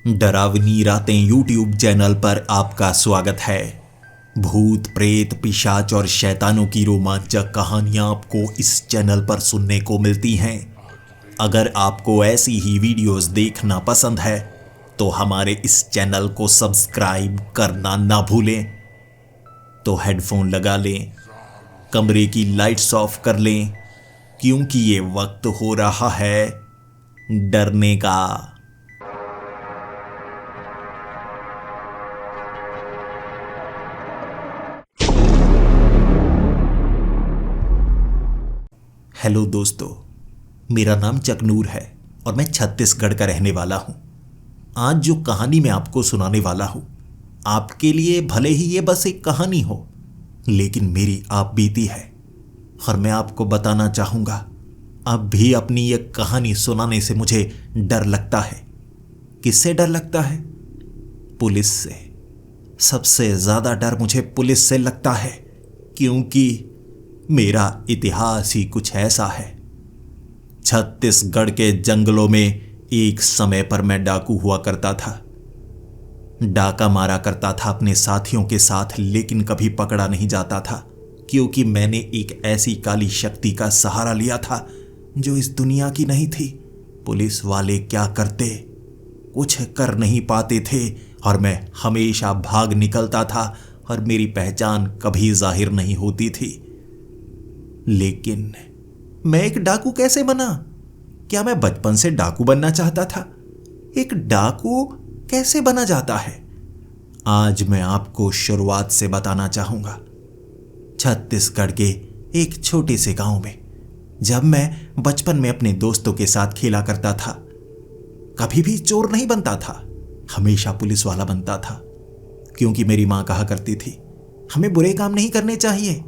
डरावनी रातें YouTube channel पर आपका स्वागत है। भूत प्रेत पिशाच और शैतानों की रोमांचक कहानियां आपको इस चैनल पर सुनने को मिलती हैं। अगर आपको ऐसी ही वीडियोस देखना पसंद है तो हमारे इस चैनल को सब्सक्राइब करना ना भूलें। तो हेडफोन लगा लें, कमरे की लाइट्स ऑफ कर लें, क्योंकि ये वक्त हो रहा है डरने का। हेलो दोस्तों, मेरा नाम चकनूर है और मैं छत्तीसगढ़ का रहने वाला हूं। आज जो कहानी मैं आपको सुनाने वाला हूं, आपके लिए भले ही ये बस एक कहानी हो, लेकिन मेरी आप बीती है और मैं आपको बताना चाहूंगा, अब भी अपनी ये कहानी सुनाने से मुझे डर लगता है। किससे डर लगता है? पुलिस से। सबसे ज्यादा डर मुझे पुलिस से लगता है, क्योंकि मेरा इतिहास ही कुछ ऐसा है। छत्तीसगढ़ के जंगलों में एक समय पर मैं डाकू हुआ करता था। डाका मारा करता था अपने साथियों के साथ, लेकिन कभी पकड़ा नहीं जाता था, क्योंकि मैंने एक ऐसी काली शक्ति का सहारा लिया था जो इस दुनिया की नहीं थी। पुलिस वाले क्या करते, कुछ कर नहीं पाते थे और मैं हमेशा भाग निकलता था और मेरी पहचान कभी जाहिर नहीं होती थी। लेकिन मैं एक डाकू कैसे बना? क्या मैं बचपन से डाकू बनना चाहता था? एक डाकू कैसे बना जाता है? आज मैं आपको शुरुआत से बताना चाहूंगा। छत्तीसगढ़ के एक छोटे से गांव में जब मैं बचपन में अपने दोस्तों के साथ खेला करता था, कभी भी चोर नहीं बनता था, हमेशा पुलिस वाला बनता था। क्योंकि मेरी मां कहा करती थी, हमें बुरे काम नहीं करने चाहिए,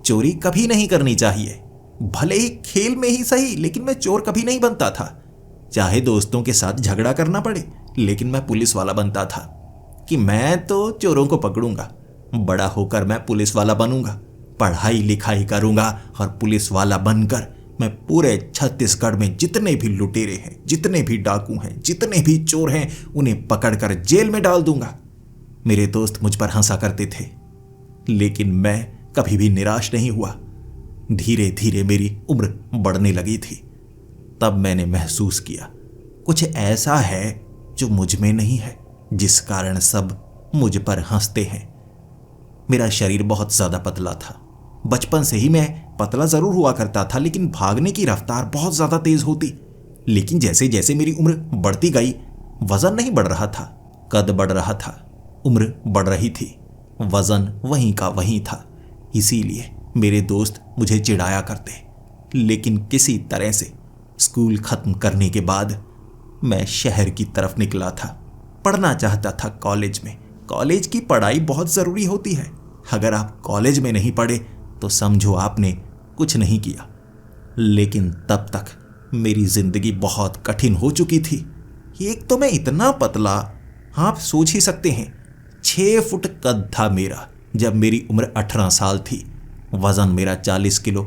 चोरी कभी नहीं करनी चाहिए। भले ही खेल में ही सही, लेकिन मैं चोर कभी नहीं बनता था। चाहे दोस्तों के साथ झगड़ा करना पड़े, लेकिन मैं पुलिस वाला बनता था कि मैं तो चोरों को पकड़ूंगा, बड़ा होकर मैं पुलिस वाला बनूंगा, पढ़ाई लिखाई करूंगा और पुलिस वाला बनकर मैं पूरे छत्तीसगढ़ में जितने भी लुटेरे हैं, जितने भी डाकू हैं, जितने भी चोर हैं, उन्हें पकड़कर जेल में डाल दूंगा। मेरे दोस्त मुझ पर हंसा करते थे, लेकिन मैं कभी भी निराश नहीं हुआ। धीरे धीरे मेरी उम्र बढ़ने लगी थी। तब मैंने महसूस किया, कुछ ऐसा है जो मुझ में नहीं है, जिस कारण सब मुझ पर हंसते हैं। मेरा शरीर बहुत ज्यादा पतला था। बचपन से ही मैं पतला जरूर हुआ करता था, लेकिन भागने की रफ्तार बहुत ज्यादा तेज होती। लेकिन जैसे जैसे मेरी उम्र बढ़ती गई, वजन नहीं बढ़ रहा था, कद बढ़ रहा था, उम्र बढ़ रही थी, वजन वहीं का वहीं था। इसीलिए मेरे दोस्त मुझे चिढ़ाया करते। लेकिन किसी तरह से स्कूल खत्म करने के बाद मैं शहर की तरफ निकला था। पढ़ना चाहता था कॉलेज में। कॉलेज की पढ़ाई बहुत ज़रूरी होती है। अगर आप कॉलेज में नहीं पढ़े तो समझो आपने कुछ नहीं किया। लेकिन तब तक मेरी ज़िंदगी बहुत कठिन हो चुकी थी। एक तो मैं इतना पतला, आप सोच ही सकते हैं, 6 फुट कद था मेरा जब मेरी उम्र 18 साल थी। वजन मेरा 40 किलो।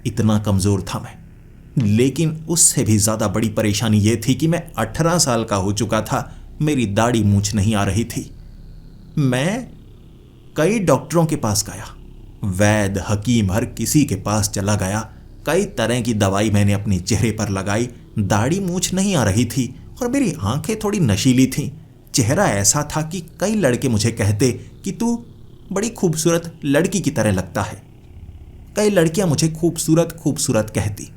इतना कमज़ोर था मैं। लेकिन उससे भी ज़्यादा बड़ी परेशानी यह थी कि मैं 18 साल का हो चुका था, मेरी दाढ़ी मूंछ नहीं आ रही थी। मैं कई डॉक्टरों के पास गया, वैद्य, हकीम, हर किसी के पास चला गया। कई तरह की दवाई मैंने अपने चेहरे पर लगाई, दाढ़ी मूंछ नहीं आ रही थी और मेरी आंखें थोड़ी नशीली थीं। चेहरा ऐसा था कि कई लड़के मुझे कहते कि तू बड़ी खूबसूरत लड़की की तरह लगता है। कई लड़कियां मुझे खूबसूरत खूबसूरत कहती।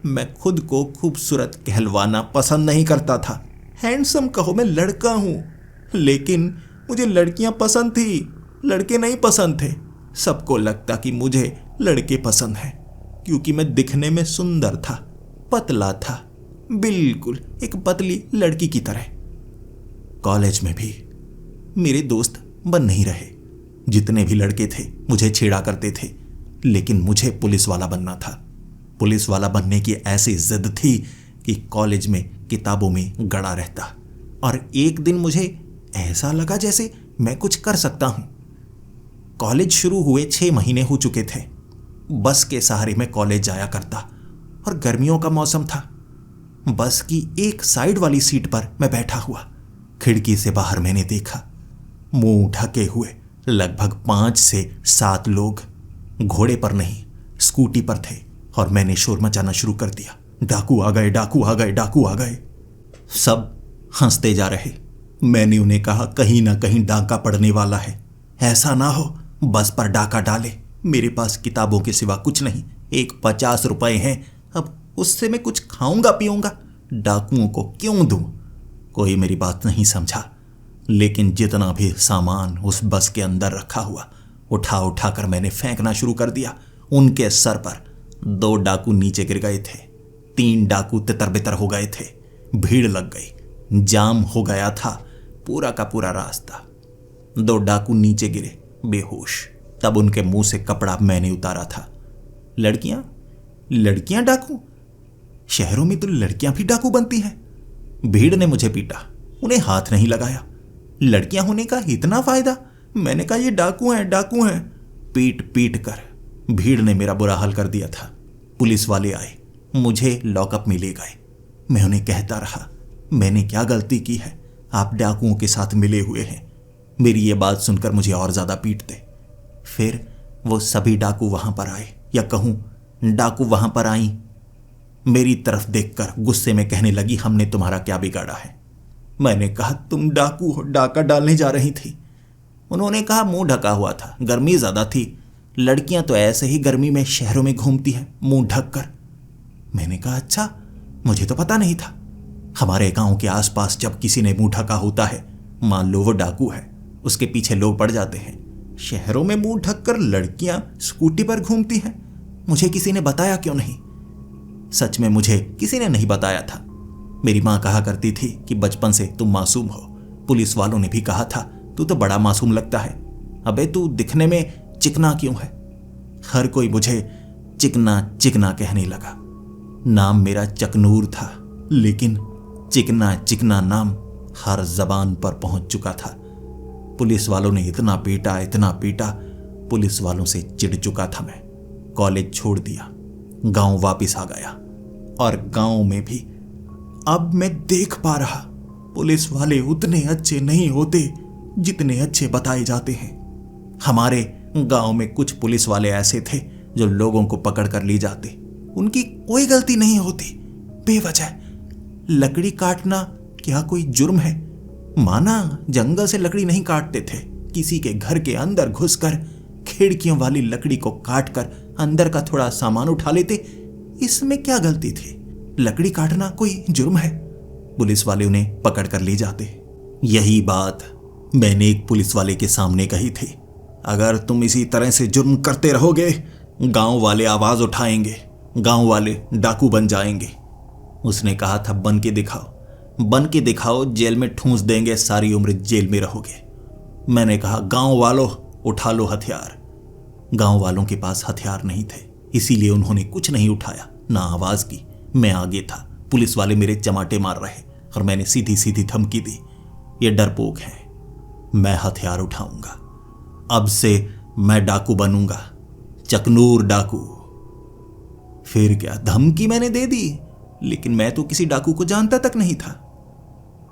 मैं खुद को खूबसूरत कहलवाना पसंद नहीं करता था। हैंडसम कहो, मैं लड़का हूं, लेकिन मुझे लड़कियां पसंद थी, लड़के नहीं पसंद थे। सबको लगता कि मुझे लड़के पसंद हैं, क्योंकि मैं दिखने में सुंदर था, पतला था, बिल्कुल एक पतली लड़की की तरह। कॉलेज में भी मेरे दोस्त बन नहीं रहे। जितने भी लड़के थे मुझे छेड़ा करते थे, लेकिन मुझे पुलिस वाला बनना था। पुलिस वाला बनने की ऐसी जिद थी कि कॉलेज में किताबों में गड़ा रहता। और एक दिन मुझे ऐसा लगा जैसे मैं कुछ कर सकता हूं। कॉलेज शुरू हुए 6 महीने हो चुके थे। बस के सहारे मैं कॉलेज जाया करता और गर्मियों का मौसम था। बस की एक साइड वाली सीट पर मैं बैठा हुआ। खिड़की से बाहर मैंने देखा, मुंह ढके हुए लगभग 5 से 7 लोग घोड़े पर नहीं स्कूटी पर थे, और मैंने शोर मचाना शुरू कर दिया, डाकू आ गए, डाकू आ गए, डाकू आ गए। सब हंसते जा रहे। मैंने उन्हें कहा, कहीं ना कहीं डाका पड़ने वाला है, ऐसा ना हो बस पर डाका डाले। मेरे पास किताबों के सिवा कुछ नहीं, एक 50 रुपए हैं, अब उससे मैं कुछ खाऊंगा पीऊंगा, डाकुओं को क्यों दूं? कोई मेरी बात नहीं समझा, लेकिन जितना भी सामान उस बस के अंदर रखा हुआ उठा उठा कर मैंने फेंकना शुरू कर दिया। उनके सर पर 2 डाकू नीचे गिर गए थे, 3 डाकू तितर बितर हो गए थे, भीड़ लग गई, जाम हो गया था पूरा का पूरा रास्ता। 2 डाकू नीचे गिरे बेहोश, तब उनके मुंह से कपड़ा मैंने उतारा था। लड़कियां लड़कियां डाकू? शहरों में तो लड़कियां भी डाकू बनती हैं। भीड़ ने मुझे पीटा, उन्हें हाथ नहीं लगाया। लड़कियां होने का इतना फायदा? मैंने कहा, ये डाकू हैं, डाकू हैं। पीट पीट कर भीड़ ने मेरा बुरा हाल कर दिया था। पुलिस वाले आए, मुझे लॉकअप में ले गए। मैं उन्हें कहता रहा, मैंने क्या गलती की है, आप डाकुओं के साथ मिले हुए हैं। मेरी ये बात सुनकर मुझे और ज्यादा पीटते। फिर वो सभी डाकू वहां पर आए, या कहूं डाकू वहां पर आई। मेरी तरफ देखकर गुस्से में कहने लगी, हमने तुम्हारा क्या बिगाड़ा है? मैंने कहा, तुम डाकू हो, डाका डालने जा रही थी। उन्होंने कहा, मुंह ढका हुआ था, गर्मी ज्यादा थी, लड़कियां तो ऐसे ही गर्मी में शहरों में घूमती हैं मुंह ढक कर। मैंने कहा, अच्छा, मुझे तो पता नहीं था। हमारे गांव के आसपास जब किसी ने मुंह ढका होता है, मान लो वो डाकू है, उसके पीछे लोग पड़ जाते हैं। शहरों में मुंह ढककर लड़कियां स्कूटी पर घूमती हैं, मुझे किसी ने बताया क्यों नहीं? सच में मुझे किसी ने नहीं बताया था। मेरी मां कहा करती थी कि बचपन से तुम मासूम हो। पुलिस वालों ने भी कहा था, तू तो बड़ा मासूम लगता है, अबे तू दिखने में चिकना क्यों है? हर कोई मुझे चिकना चिकना कहने लगा। नाम मेरा चकनूर था, लेकिन चिकना चिकना नाम हर जबान पर पहुंच चुका था। पुलिस वालों ने इतना पीटा, इतना पीटा, पुलिस वालों से चिढ़ चुका था मैं। कॉलेज छोड़ दिया, गांव वापस आ गया, और गांव में भी अब मैं देख पा रहा, पुलिस वाले उतने अच्छे नहीं होते जितने अच्छे बताए जाते हैं। हमारे गांव में कुछ पुलिस वाले ऐसे थे जो लोगों को पकड़ कर ले जाते, उनकी कोई गलती नहीं होती, बेवजह लकड़ी काटना क्या कोई जुर्म है? माना जंगल से लकड़ी नहीं काटते थे, किसी के घर के अंदर घुसकर खिड़कियों वाली लकड़ी को काटकर अंदर का थोड़ा सामान उठा लेते, इसमें क्या गलती थी? लकड़ी काटना कोई जुर्म है? पुलिस वाले उन्हें पकड़ कर ले जाते। यही बात मैंने एक पुलिस वाले के सामने कही थी, अगर तुम इसी तरह से जुर्म करते रहोगे, गांव वाले आवाज उठाएंगे, गांव वाले डाकू बन जाएंगे। उसने कहा था, बन के दिखाओ, बन के दिखाओ, जेल में ठूंस देंगे, सारी उम्र जेल में रहोगे। मैंने कहा, गांव वालों उठा लो हथियार। गांव वालों के पास हथियार नहीं थे, इसीलिए उन्होंने कुछ नहीं उठाया, ना आवाज की। मैं आगे था, पुलिस वाले मेरे चमाटे मार रहे, और मैंने सीधी सीधी धमकी दी, ये डरपोक है, मैं हथियार उठाऊंगा, अब से मैं डाकू बनूंगा, चकनूर डाकू। फिर क्या धमकी मैंने दे दी, लेकिन मैं तो किसी डाकू को जानता तक नहीं था।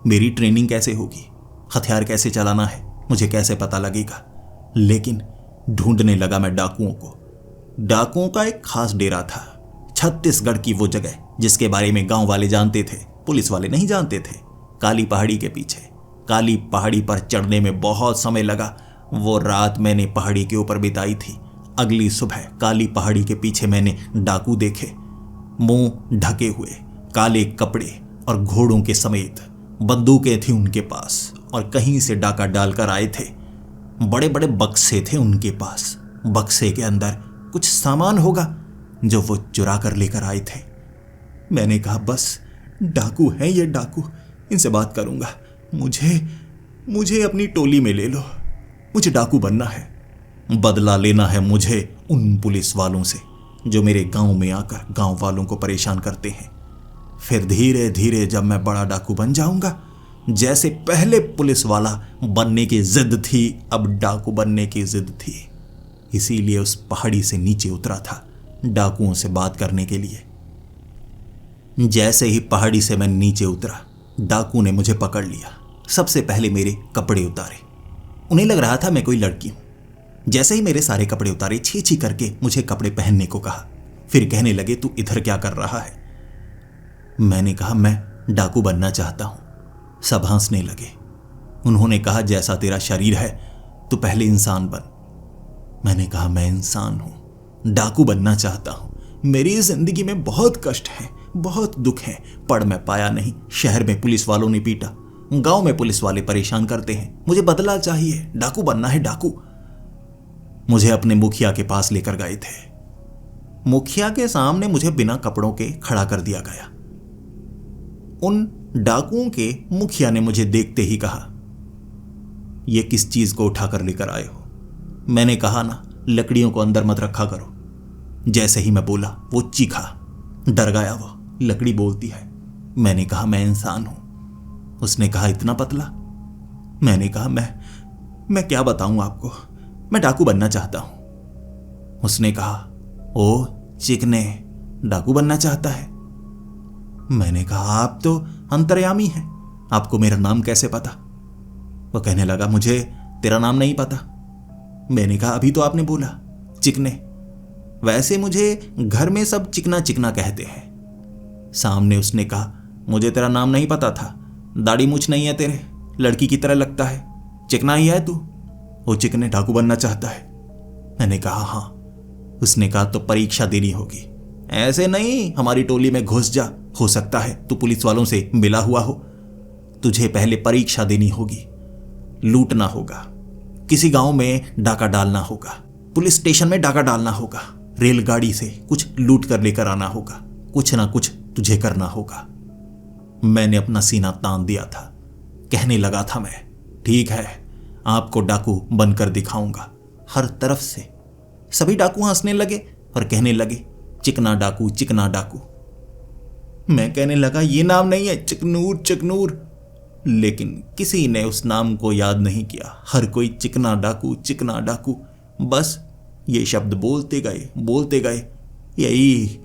मेरी ट्रेनिंग कैसे होगी, हथियार कैसे चलाना है, मुझे कैसे पता लगेगा? लेकिन ढूंढने लगा मैं डाकुओं को। डाकुओं का एक खास डेरा था, छत्तीसगढ़ की वो जगह जिसके बारे में गांव वाले जानते थे, पुलिस वाले नहीं जानते थे। काली पहाड़ी के पीछे। काली पहाड़ी पर चढ़ने में बहुत समय लगा। वो रात मैंने पहाड़ी के ऊपर बिताई थी। अगली सुबह काली पहाड़ी के पीछे मैंने डाकू देखे, मुंह ढके हुए, काले कपड़े और घोड़ों के समेत। बंदूकें थी उनके पास और कहीं से डाका डालकर आए थे। बड़े बड़े बक्से थे उनके पास, बक्से के अंदर कुछ सामान होगा जो वो चुरा कर लेकर आए थे। मैंने कहा, बस डाकू हैं ये डाकू, इनसे बात करूंगा, मुझे अपनी टोली में ले लो, मुझे डाकू बनना है, बदला लेना है मुझे उन पुलिस वालों से जो मेरे गांव में आकर गांव वालों को परेशान करते हैं। फिर धीरे धीरे जब मैं बड़ा डाकू बन जाऊंगा, जैसे पहले पुलिस वाला बनने की जिद थी, अब डाकू बनने की जिद थी। इसीलिए उस पहाड़ी से नीचे उतरा था डाकुओं से बात करने के लिए। जैसे ही पहाड़ी से मैं नीचे उतरा, डाकू ने मुझे पकड़ लिया, सबसे पहले मेरे कपड़े उतारे। उन्हें लग रहा था मैं कोई लड़की हूं। जैसे ही मेरे सारे कपड़े उतारे, छी छी करके मुझे कपड़े पहनने को कहा। फिर कहने लगे, तू इधर क्या कर रहा है? मैंने कहा, मैं डाकू बनना चाहता हूं। सब हंसने लगे। उन्होंने कहा, जैसा तेरा शरीर है तू पहले इंसान बन। मैंने कहा, मैं इंसान हूं, डाकू बनना चाहता हूं। मेरी जिंदगी में बहुत कष्ट है, बहुत दुख है। पढ़ मैं पाया नहीं, शहर में पुलिस वालों ने पीटा, गांव में पुलिस वाले परेशान करते हैं। मुझे बदला चाहिए, डाकू बनना है, डाकू। मुझे अपने मुखिया के पास लेकर गए थे। मुखिया के सामने मुझे बिना कपड़ों के खड़ा कर दिया गया। उन डाकुओं के मुखिया ने मुझे देखते ही कहा, यह किस चीज को उठाकर लेकर आए हो? मैंने कहा ना, लकड़ियों को अंदर मत रखा करो। जैसे ही मैं बोला वो चीखा, डर गया वो। लकड़ी बोलती है। मैंने कहा, मैं इंसान हूं। उसने कहा, इतना पतला? मैंने कहा, मैं क्या बताऊं आपको, मैं डाकू बनना चाहता हूं। उसने कहा, ओ चिकने, डाकू बनना चाहता है? मैंने कहा, आप तो अंतर्यामी हैं, आपको मेरा नाम कैसे पता? वो कहने लगा, मुझे तेरा नाम नहीं पता। मैंने कहा, अभी तो आपने बोला चिकने। वैसे मुझे घर में सब चिकना चिकना कहते हैं। सामने उसने कहा, मुझे तेरा नाम नहीं पता था, दाढ़ी मूछ नहीं है तेरे, लड़की की तरह लगता है, चिकना ही है तू। वो चिकने डाकू बनना चाहता है। मैंने कहा, हाँ। उसने कहा, तो परीक्षा देनी होगी। ऐसे नहीं हमारी टोली में घुस जा, हो सकता है तू पुलिस वालों से मिला हुआ हो। तुझे पहले परीक्षा देनी होगी, लूटना होगा, किसी गांव में डाका डालना होगा, पुलिस स्टेशन में डाका डालना होगा, रेलगाड़ी से कुछ लूट कर लेकर आना होगा, कुछ ना कुछ तुझे करना होगा। मैंने अपना सीना तान दिया था। कहने लगा था मैं, ठीक है, आपको डाकू बनकर दिखाऊंगा। हर तरफ से सभी डाकू हंसने लगे और कहने लगे, चिकना डाकू, चिकना डाकू। मैं कहने लगा, ये नाम नहीं है, चिकनूर, चिकनूर। लेकिन किसी ने उस नाम को याद नहीं किया। हर कोई चिकना डाकू, चिकना डाकू, बस ये शब्द बोलते गए, बोलते गए। यही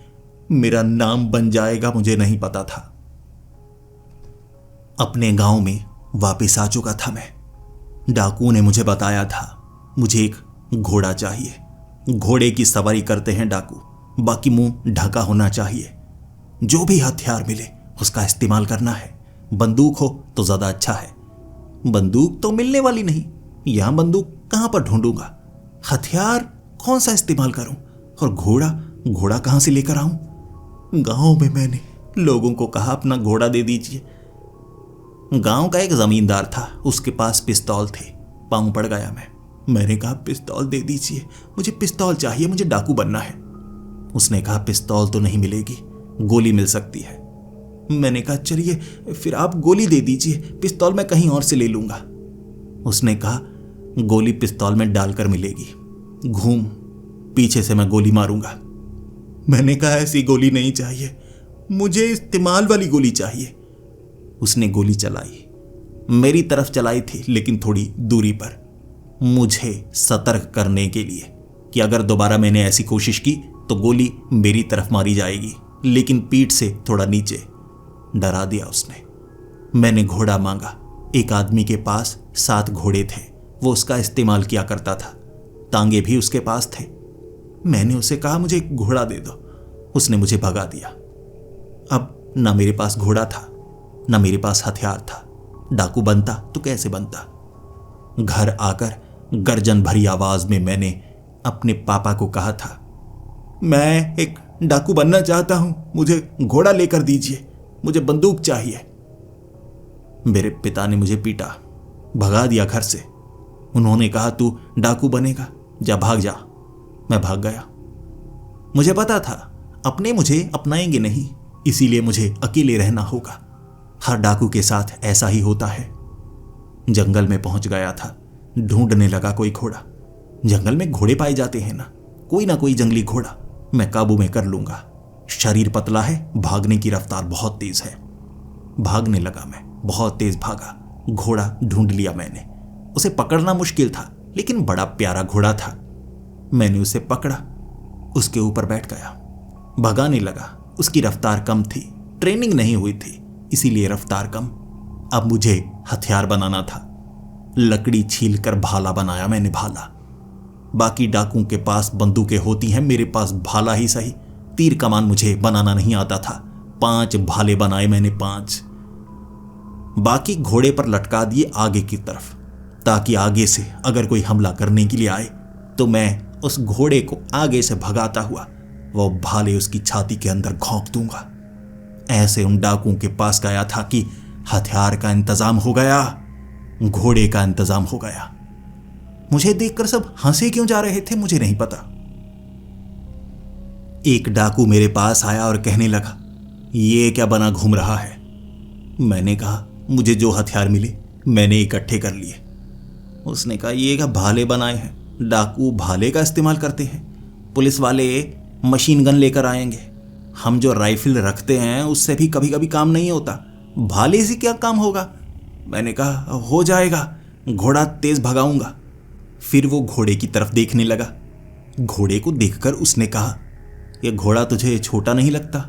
मेरा नाम बन जाएगा, मुझे नहीं पता था। अपने गांव में वापस आ चुका था मैं। डाकू ने मुझे बताया था, मुझे एक घोड़ा चाहिए। घोड़े की सवारी करते हैं डाकू, बाकी मुंह ढका होना चाहिए। जो भी हथियार मिले उसका इस्तेमाल करना है। बंदूक हो तो ज्यादा अच्छा है। बंदूक तो मिलने वाली नहीं, यहां बंदूक कहां पर ढूंढूंगा? हथियार कौन सा इस्तेमाल करूं? और घोड़ा कहां से लेकर आऊं? गांव में मैंने लोगों को कहा, अपना घोड़ा दे दीजिए। गांव का एक जमींदार था, उसके पास पिस्तौल थे। पांव पड़ गया मैंने कहा, पिस्तौल दे दीजिए, मुझे पिस्तौल चाहिए, मुझे डाकू बनना है। उसने कहा, पिस्तौल तो नहीं मिलेगी, गोली मिल सकती है। मैंने कहा, चलिए फिर आप गोली दे दीजिए, पिस्तौल मैं कहीं और से ले लूंगा। उसने कहा, गोली पिस्तौल में डालकर मिलेगी, घूम, पीछे से मैं गोली मारूंगा। मैंने कहा, ऐसी गोली नहीं चाहिए, मुझे इस्तेमाल वाली गोली चाहिए। उसने गोली चलाई, मेरी तरफ चलाई थी, लेकिन थोड़ी दूरी पर, मुझे सतर्क करने के लिए कि अगर दोबारा मैंने ऐसी कोशिश की तो गोली मेरी तरफ मारी जाएगी, लेकिन पीठ से थोड़ा नीचे। डरा दिया उसने। मैंने घोड़ा मांगा। एक आदमी के पास 7 घोड़े थे, वो उसका इस्तेमाल किया करता था। तांगे भी उसके पास थे। मैंने उसे कहा, मुझे एक घोड़ा दे दो। उसने मुझे भगा दिया। अब ना मेरे पास घोड़ा था, ना मेरे पास हथियार था। डाकू बनता तो कैसे बनता? घर आकर गर्जन भरी आवाज में मैंने अपने पापा को कहा था, मैं एक डाकू बनना चाहता हूं, मुझे घोड़ा लेकर दीजिए, मुझे बंदूक चाहिए। मेरे पिता ने मुझे पीटा, भगा दिया घर से। उन्होंने कहा, तू डाकू बनेगा, जा भाग जा। मैं भाग गया। मुझे पता था अपने मुझे अपनाएंगे नहीं, इसीलिए मुझे अकेले रहना होगा। हर डाकू के साथ ऐसा ही होता है। जंगल में पहुंच गया था, ढूंढने लगा कोई घोड़ा। जंगल में घोड़े पाए जाते हैं ना कोई जंगली घोड़ा मैं काबू में कर लूंगा। शरीर पतला है, भागने की रफ्तार बहुत तेज है। भागने लगा मैं, बहुत तेज भागा। घोड़ा ढूंढ लिया मैंने। उसे पकड़ना मुश्किल था, लेकिन बड़ा प्यारा घोड़ा था। मैंने उसे पकड़ा, उसके ऊपर बैठ गया, भगाने लगा। उसकी रफ्तार कम थी, ट्रेनिंग नहीं हुई थी, इसीलिए रफ्तार कम। अब मुझे हथियार बनाना था। लकड़ी छील कर भाला बनाया मैंने, भाला। बाकी डाकुओं के पास बंदूकें होती हैं, मेरे पास भाला ही सही। तीर कमान मुझे बनाना नहीं आता था। 5 भाले बनाए मैंने, 5। बाकी घोड़े पर लटका दिए आगे की तरफ, ताकि आगे से अगर कोई हमला करने के लिए आए तो मैं उस घोड़े को आगे से भगाता हुआ वो भाले उसकी छाती के अंदर घोंप दूंगा। ऐसे उन डाकुओं के पास गया था कि हथियार का इंतजाम हो गया, घोड़े का इंतजाम हो गया। मुझे देखकर सब हंसे क्यों जा रहे थे मुझे नहीं पता। एक डाकू मेरे पास आया और कहने लगा, ये क्या बना घूम रहा है? मैंने कहा, मुझे जो हथियार मिले मैंने इकट्ठे कर लिए। उसने कहा, ये क्या भाले बनाए हैं? डाकू भाले का इस्तेमाल करते हैं, पुलिस वाले मशीन गन लेकर आएंगे। हम जो राइफल रखते हैं उससे भी कभी कभी काम नहीं होता, भाले से क्या काम होगा? मैंने कहा, हो जाएगा, घोड़ा तेज भगाऊंगा। फिर वो घोड़े की तरफ देखने लगा। घोड़े को देखकर उसने कहा, यह घोड़ा तुझे छोटा नहीं लगता?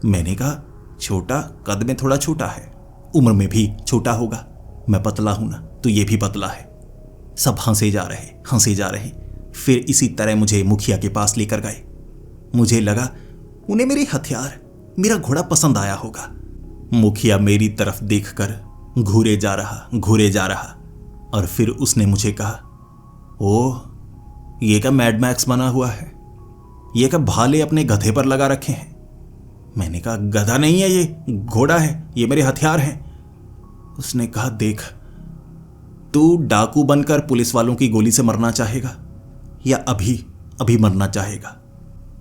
मैंने कहा, छोटा? कद में थोड़ा छोटा है, उम्र में भी छोटा होगा। मैं पतला हूं ना, तो ये भी पतला है। सब हंसे जा रहे, हंसे जा रहे। फिर इसी तरह मुझे मुखिया के पास लेकर गए। मुझे लगा उन्हें मेरे हथियार, मेरा घोड़ा पसंद आया होगा। मुखिया मेरी तरफ देखकर घूरे जा रहा और फिर उसने मुझे कहा, ओह, ये क्या मैड मैक्स बना हुआ है? ये क्या भाले अपने गधे पर लगा रखे हैं? मैंने कहा, गधा नहीं है, ये घोड़ा है, ये मेरे हथियार हैं। उसने कहा, देख, तू डाकू बनकर पुलिस वालों की गोली से मरना चाहेगा या अभी मरना चाहेगा?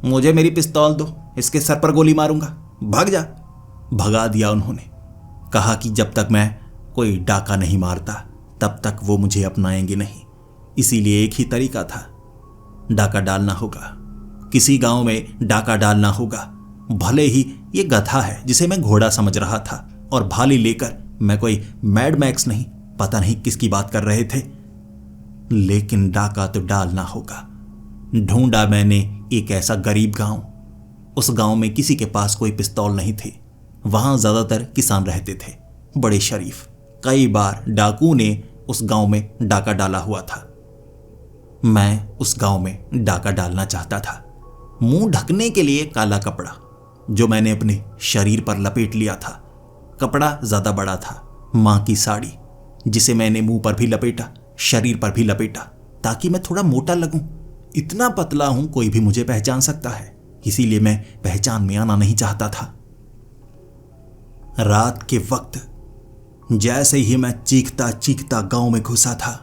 मुझे मेरी पिस्तौल दो, इसके सर पर गोली मारूंगा, भाग जा। भगा दिया उन्होंने। कहा कि जब तक मैं कोई डाका नहीं मारता तब तक वो मुझे अपनाएंगे नहीं। इसीलिए एक ही तरीका था, डाका डालना होगा। किसी गांव में डाका डालना होगा। भले ही ये गधा है जिसे मैं घोड़ा समझ रहा था, और भाले लेकर मैं कोई मैड मैक्स नहीं, पता नहीं किसकी बात कर रहे थे, लेकिन डाका तो डालना होगा। ढूंढा मैंने एक ऐसा गरीब गांव। उस गांव में किसी के पास कोई पिस्तौल नहीं थी। वहां ज्यादातर किसान रहते थे, बड़े शरीफ। कई बार डाकू ने उस गांव में डाका डाला हुआ था। मैं उस गांव में डाका डालना चाहता था। मुंह ढकने के लिए काला कपड़ा जो मैंने अपने शरीर पर लपेट लिया था। कपड़ा ज्यादा बड़ा था। मां की साड़ी जिसे मैंने मुंह पर भी लपेटा, शरीर पर भी लपेटा, ताकि मैं थोड़ा मोटा लगूं। इतना पतला हूं कोई भी मुझे पहचान सकता है, इसीलिए मैं पहचान में आना नहीं चाहता था। रात के वक्त जैसे ही मैं चीखता चीखता गांव में घुसा था,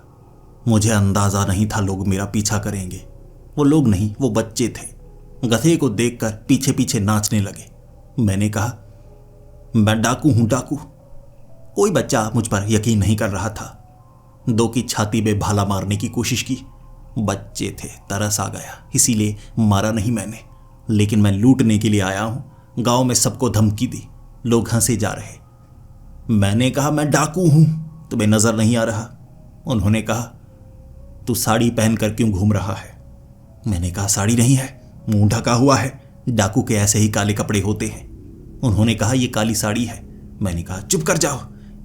मुझे अंदाजा नहीं था लोग मेरा पीछा करेंगे। वो लोग नहीं, वो बच्चे थे। गधे को देखकर पीछे पीछे नाचने लगे। मैंने कहा, मैं डाकू हूं, डाकू। कोई बच्चा मुझ पर यकीन नहीं कर रहा था। 2 की छाती में भाला मारने की कोशिश की। बच्चे थे, तरस आ गया, इसीलिए मारा नहीं मैंने। लेकिन मैं लूटने के लिए आया हूं। गांव में सबको धमकी दी, लोग हंसे जा रहे। मैंने कहा, मैं डाकू हूं, तुम्हें नजर नहीं आ रहा? उन्होंने कहा, तू साड़ी पहनकर क्यों घूम रहा है? मैंने कहा, साड़ी नहीं है, मुंह ढका हुआ है। डाकू के ऐसे ही काले कपड़े होते हैं। उन्होंने कहा, ये काली साड़ी है। मैंने कहा, चुप कर जाओ,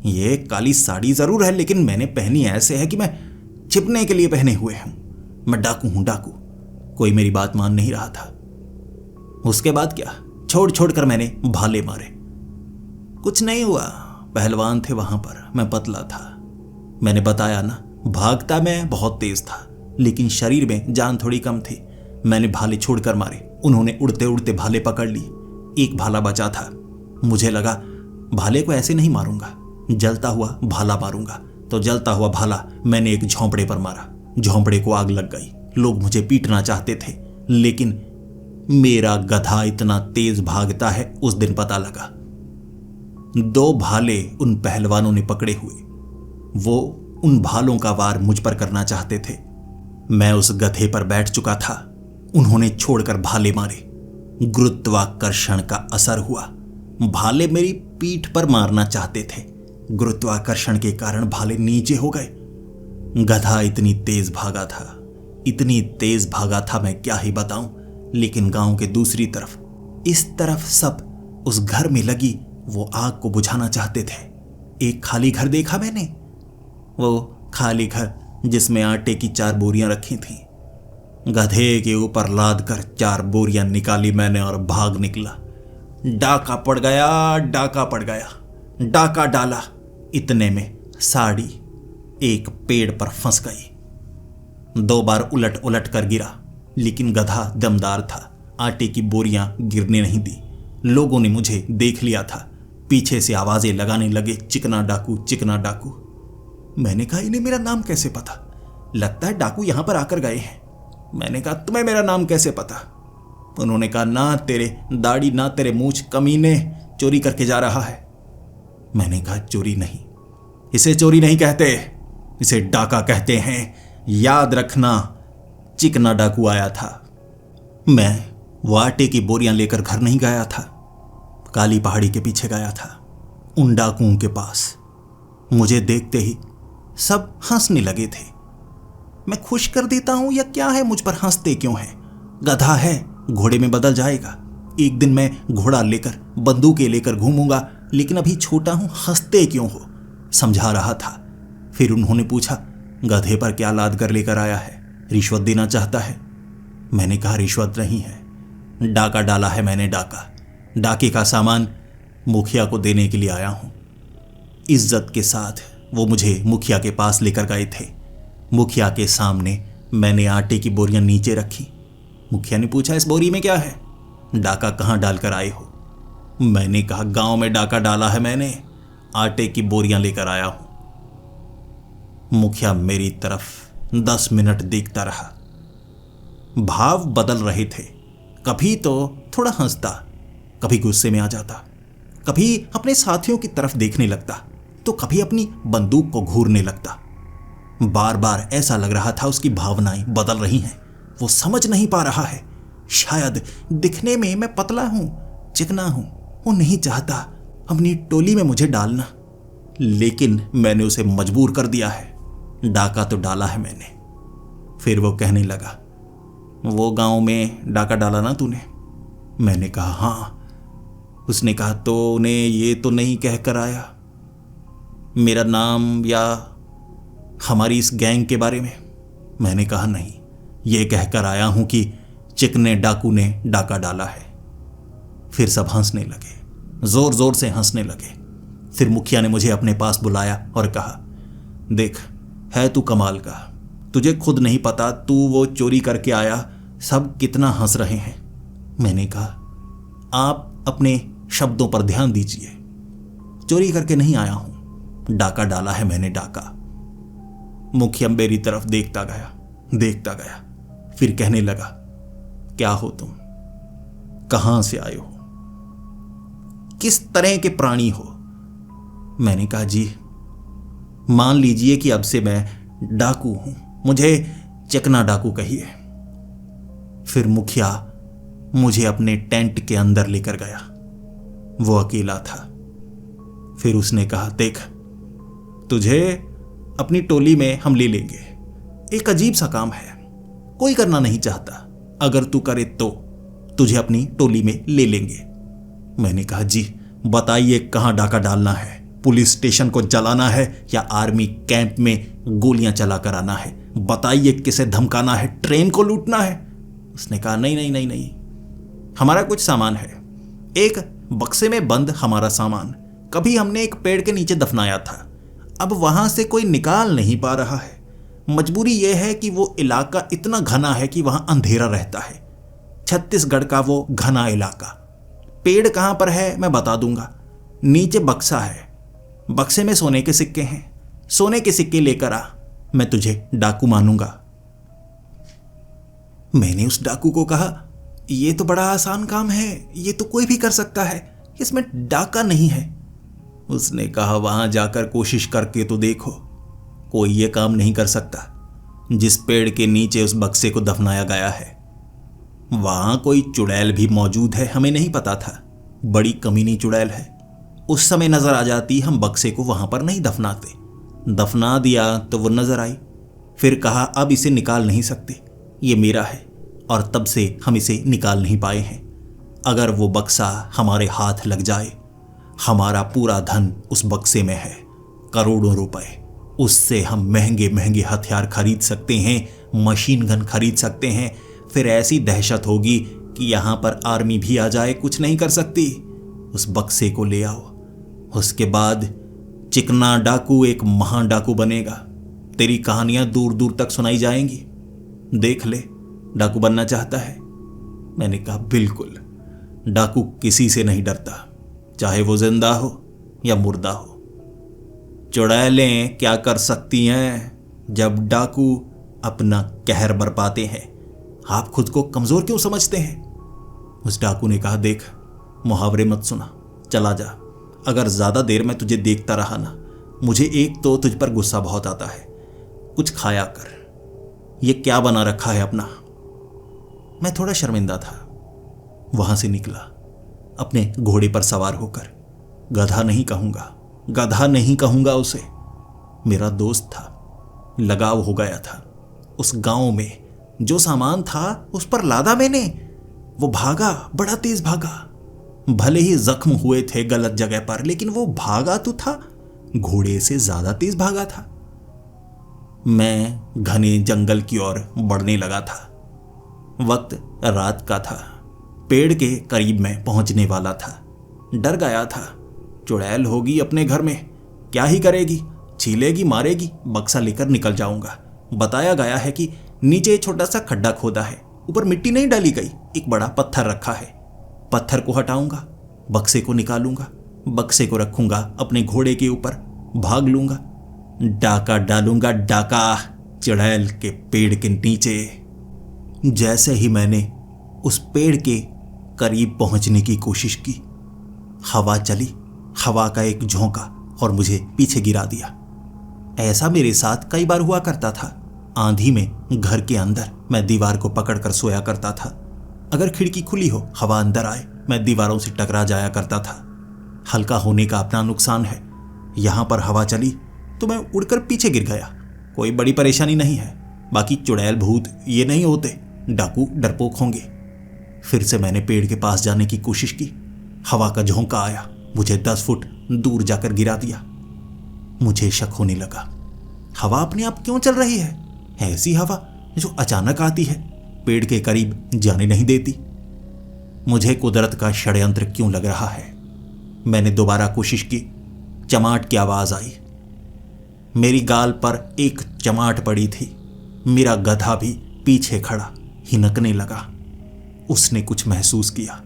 ये काली साड़ी जरूर है, लेकिन मैंने पहनी ऐसे है कि मैं छिपने के लिए पहने हुए हूं। मैं डाकू हूं, डाकू। कोई मेरी बात मान नहीं रहा था। उसके बाद क्या, छोड़ छोड़ कर मैंने भाले मारे। कुछ नहीं हुआ। पहलवान थे वहां पर, मैं पतला था। मैंने बताया ना, भागता मैं बहुत तेज था, लेकिन शरीर में जान थोड़ी कम थी। मैंने भाले छोड़कर मारे। उन्होंने उड़ते उड़ते भाले पकड़ लिए। एक भाला बचा था। मुझे लगा भाले को ऐसे नहीं मारूंगा, जलता हुआ भाला मारूंगा। तो जलता हुआ भाला मैंने एक झोंपड़े पर मारा। झोंपड़े को आग लग गई। लोग मुझे पीटना चाहते थे, लेकिन मेरा गधा इतना तेज भागता है, उस दिन पता लगा। 2 भाले उन पहलवानों ने पकड़े हुए। वो उन भालों का वार मुझ पर करना चाहते थे। मैं उस गधे पर बैठ चुका था। उन्होंने छोड़कर भाले मारे। गुरुत्वाकर्षण का असर हुआ। भाले मेरी पीठ पर मारना चाहते थे। गुरुत्वाकर्षण के कारण भाले नीचे हो गए। गधा इतनी तेज भागा था, इतनी तेज भागा था, मैं क्या ही बताऊं। लेकिन गांव के दूसरी तरफ, इस तरफ सब उस घर में लगी वो आग को बुझाना चाहते थे। एक खाली घर देखा मैंने, वो खाली घर जिसमें आटे की 4 बोरियां रखी थीं। गधे के ऊपर लाद कर 4 बोरियां निकाली मैंने और भाग निकला। डाका पड़ गया, डाका पड़ गया, डाका डाला, इतने में साड़ी एक पेड़ पर फंस गई। 2 बार उलट उलट कर गिरा, लेकिन गधा दमदार था, आटे की बोरियां गिरने नहीं दी। लोगों ने मुझे देख लिया था, पीछे से आवाजें लगाने लगे, चिकना डाकू, चिकना डाकू। मैंने कहा इन्हें मेरा नाम कैसे पता, लगता है डाकू यहां पर आकर गए हैं। मैंने कहा तुम्हें मेरा नाम कैसे पता? उन्होंने कहा ना तेरे दाढ़ी ना तेरे मूंछ, कमीने, चोरी करके जा रहा है। मैंने कहा चोरी नहीं, इसे चोरी नहीं कहते, इसे डाका कहते हैं, याद रखना। चिकना डाकू आया था। मैं वो आटे की बोरियां लेकर घर नहीं गया था, काली पहाड़ी के पीछे गया था, उन डाकुओं के पास। मुझे देखते ही सब हंसने लगे थे। मैं खुश कर देता हूं या क्या है, मुझ पर हंसते क्यों हैं? गधा है, घोड़े में बदल जाएगा। एक दिन मैं घोड़ा लेकर, बंदूकें लेकर घूमूंगा, लेकिन अभी छोटा हूं, हंसते क्यों हो? समझा रहा था। फिर उन्होंने पूछा गधे पर क्या लाद कर लेकर आया है, रिश्वत देना चाहता है? मैंने कहा रिश्वत नहीं है, डाका डाला है मैंने, डाका। डाके का सामान मुखिया को देने के लिए आया हूं। इज्जत के साथ वो मुझे मुखिया के पास लेकर गए थे। मुखिया के सामने मैंने आटे की बोरियां नीचे रखी। मुखिया ने पूछा इस बोरी में क्या है, डाका कहां डालकर आए हो? मैंने कहा गांव में डाका डाला है मैंने, आटे की बोरियां लेकर आया हूं। मुखिया मेरी तरफ 10 मिनट देखता रहा। भाव बदल रहे थे, कभी तो थोड़ा हंसता, कभी गुस्से में आ जाता, कभी अपने साथियों की तरफ देखने लगता, तो कभी अपनी बंदूक को घूरने लगता। बार बार ऐसा लग रहा था उसकी भावनाएं बदल रही हैं, वो समझ नहीं पा रहा है। शायद दिखने में मैं पतला हूं, चिकना हूं, वो नहीं चाहता अपनी टोली में मुझे डालना, लेकिन मैंने उसे मजबूर कर दिया है। डाका तो डाला है मैंने। फिर वो कहने लगा वो गांव में डाका डाला ना तूने? मैंने कहा हाँ। उसने कहा तो उन्हें ये तो नहीं कह कर आया मेरा नाम या हमारी इस गैंग के बारे में? मैंने कहा नहीं, ये कहकर आया हूं कि चिकने डाकू ने डाका डाला है। फिर सब हंसने लगे, जोर जोर से हंसने लगे। फिर मुखिया ने मुझे अपने पास बुलाया और कहा देख, है तू कमाल का, तुझे खुद नहीं पता तू वो चोरी करके आया, सब कितना हंस रहे हैं। मैंने कहा आप अपने शब्दों पर ध्यान दीजिए, चोरी करके नहीं आया हूं, डाका डाला है मैंने, डाका। मुखिया मेरी तरफ देखता गया, फिर कहने लगा क्या हो तुम, कहां से आए हो, किस तरह के प्राणी हो? मैंने कहा जी मान लीजिए कि अब से मैं डाकू हूं, मुझे चिकना डाकू कहिए। फिर मुखिया मुझे अपने टेंट के अंदर लेकर गया। वो अकेला था। फिर उसने कहा देख, तुझे अपनी टोली में हम ले लेंगे। एक अजीब सा काम है, कोई करना नहीं चाहता, अगर तू करे तो तुझे अपनी टोली में ले लेंगे। मैंने कहा जी बताइए कहां डाका डालना है, पुलिस स्टेशन को जलाना है या आर्मी कैंप में गोलियां चला कर आना है? बताइए किसे धमकाना है, ट्रेन को लूटना है? उसने कहा नहीं नहीं नहीं नहीं, हमारा कुछ सामान है, एक बक्से में बंद हमारा सामान, कभी हमने एक पेड़ के नीचे दफनाया था, अब वहां से कोई निकाल नहीं पा रहा है। मजबूरी यह है कि वो इलाका इतना घना है कि वहां अंधेरा रहता है, छत्तीसगढ़ का वो घना इलाका। पेड़ कहां पर है मैं बता दूंगा, नीचे बक्सा है, बक्से में सोने के सिक्के हैं, सोने के सिक्के लेकर आ, मैं तुझे डाकू मानूंगा। मैंने उस डाकू को कहा ये तो बड़ा आसान काम है, ये तो कोई भी कर सकता है, इसमें डाका नहीं है। उसने कहा वहां जाकर कोशिश करके तो देखो, कोई ये काम नहीं कर सकता। जिस पेड़ के नीचे उस बक्से को दफनाया गया है वहां कोई चुड़ैल भी मौजूद है, हमें नहीं पता था, बड़ी कमीनी चुड़ैल है। उस समय नजर आ जाती, हम बक्से को वहां पर नहीं दफनाते, दफना दिया तो वो नजर आई। फिर कहा अब इसे निकाल नहीं सकते, ये मेरा है, और तब से हम इसे निकाल नहीं पाए हैं। अगर वो बक्सा हमारे हाथ लग जाए, हमारा पूरा धन उस बक्से में है, करोड़ों रुपए। उससे हम महंगे महंगे हथियार खरीद सकते हैं, मशीन गन खरीद सकते हैं। फिर ऐसी दहशत होगी कि यहां पर आर्मी भी आ जाए कुछ नहीं कर सकती। उस बक्से को ले आओ, उसके बाद चिकना डाकू एक महान डाकू बनेगा। तेरी कहानियां दूर दूर तक सुनाई जाएंगी। देख ले, डाकू बनना चाहता है? मैंने कहा बिल्कुल। डाकू किसी से नहीं डरता, चाहे वो जिंदा हो या मुर्दा हो। चुड़ैलें क्या कर सकती हैं जब डाकू अपना कहर बरपाते हैं? आप खुद को कमजोर क्यों समझते हैं? उस डाकू ने कहा, देख, मुहावरे मत सुना, चला जा। अगर ज्यादा देर में तुझे देखता रहा ना, मुझे एक तो तुझ पर गुस्सा बहुत आता है। कुछ खाया कर। ये क्या बना रखा है अपना? मैं थोड़ा शर्मिंदा था। वहां से निकला अपने घोड़े पर सवार होकर। गधा नहीं कहूंगा, गधा नहीं कहूंगा उसे। मेरा दोस्त था, लगाव हो गया था। उस गांव में जो सामान था उस पर लादा मैंने। वो भागा, बड़ा तेज भागा। भले ही जख्म हुए थे गलत जगह पर, लेकिन वो भागा तो था, घोड़े से ज्यादा तेज भागा था। मैं घने जंगल की ओर बढ़ने लगा था। वक्त रात का था। पेड़ के करीब में पहुंचने वाला था। डर गया था। चुड़ैल होगी अपने घर में, क्या ही करेगी, छीलेगी, मारेगी। बक्सा लेकर निकल जाऊंगा। बताया गया है कि नीचे छोटा सा खड्डा खोदा है, ऊपर मिट्टी नहीं डाली गई, एक बड़ा पत्थर रखा है। पत्थर को हटाऊंगा, बक्से को निकालूंगा, बक्से को रखूंगा अपने घोड़े के ऊपर, भाग लूंगा, डाका डालूंगा, डाका चुड़ैल के पेड़ के नीचे। जैसे ही मैंने उस पेड़ के करीब पहुंचने की कोशिश की, हवा चली, हवा का एक झोंका और मुझे पीछे गिरा दिया। ऐसा मेरे साथ कई बार हुआ करता था। आंधी में घर के अंदर मैं दीवार को पकड़कर सोया करता था। अगर खिड़की खुली हो, हवा अंदर आए, मैं दीवारों से टकरा जाया करता था। हल्का होने का अपना नुकसान है। यहां पर हवा चली तो मैं उड़कर पीछे गिर गया। कोई बड़ी परेशानी नहीं है। बाकी चुड़ैल भूत ये नहीं होते, डाकू डरपोक होंगे। फिर से मैंने पेड़ के पास जाने की कोशिश की। हवा का झोंका आया, मुझे 10 फुट दूर जाकर गिरा दिया। मुझे शक होने लगा, हवा अपने आप क्यों चल रही है? ऐसी हवा जो अचानक आती है, पेड़ के करीब जाने नहीं देती। मुझे कुदरत का षड्यंत्र क्यों लग रहा है? मैंने दोबारा कोशिश की। चमाट की आवाज आई। मेरी गाल पर एक चमाट पड़ी थी। मेरा गधा भी पीछे खड़ा हिनकने लगा। उसने कुछ महसूस किया।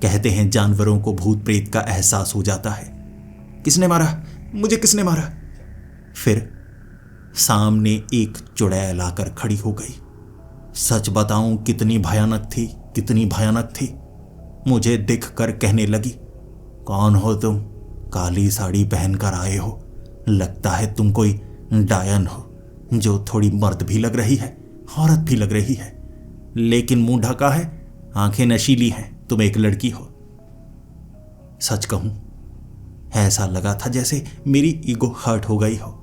कहते हैं जानवरों को भूत प्रेत का एहसास हो जाता है। किसने मारा मुझे? किसने मारा? फिर सामने एक चुड़ैल आकर खड़ी हो गई। सच बताऊं कितनी भयानक थी, कितनी भयानक थी। मुझे देखकर कहने लगी, कौन हो तुम? काली साड़ी पहनकर आए हो, लगता है तुम कोई डायन हो, जो थोड़ी मर्द भी लग रही है, औरत भी लग रही है, लेकिन मुंह ढका है, आंखें नशीली हैं, तुम एक लड़की हो। सच कहूं, ऐसा लगा था जैसे मेरी ईगो हर्ट हो गई हो।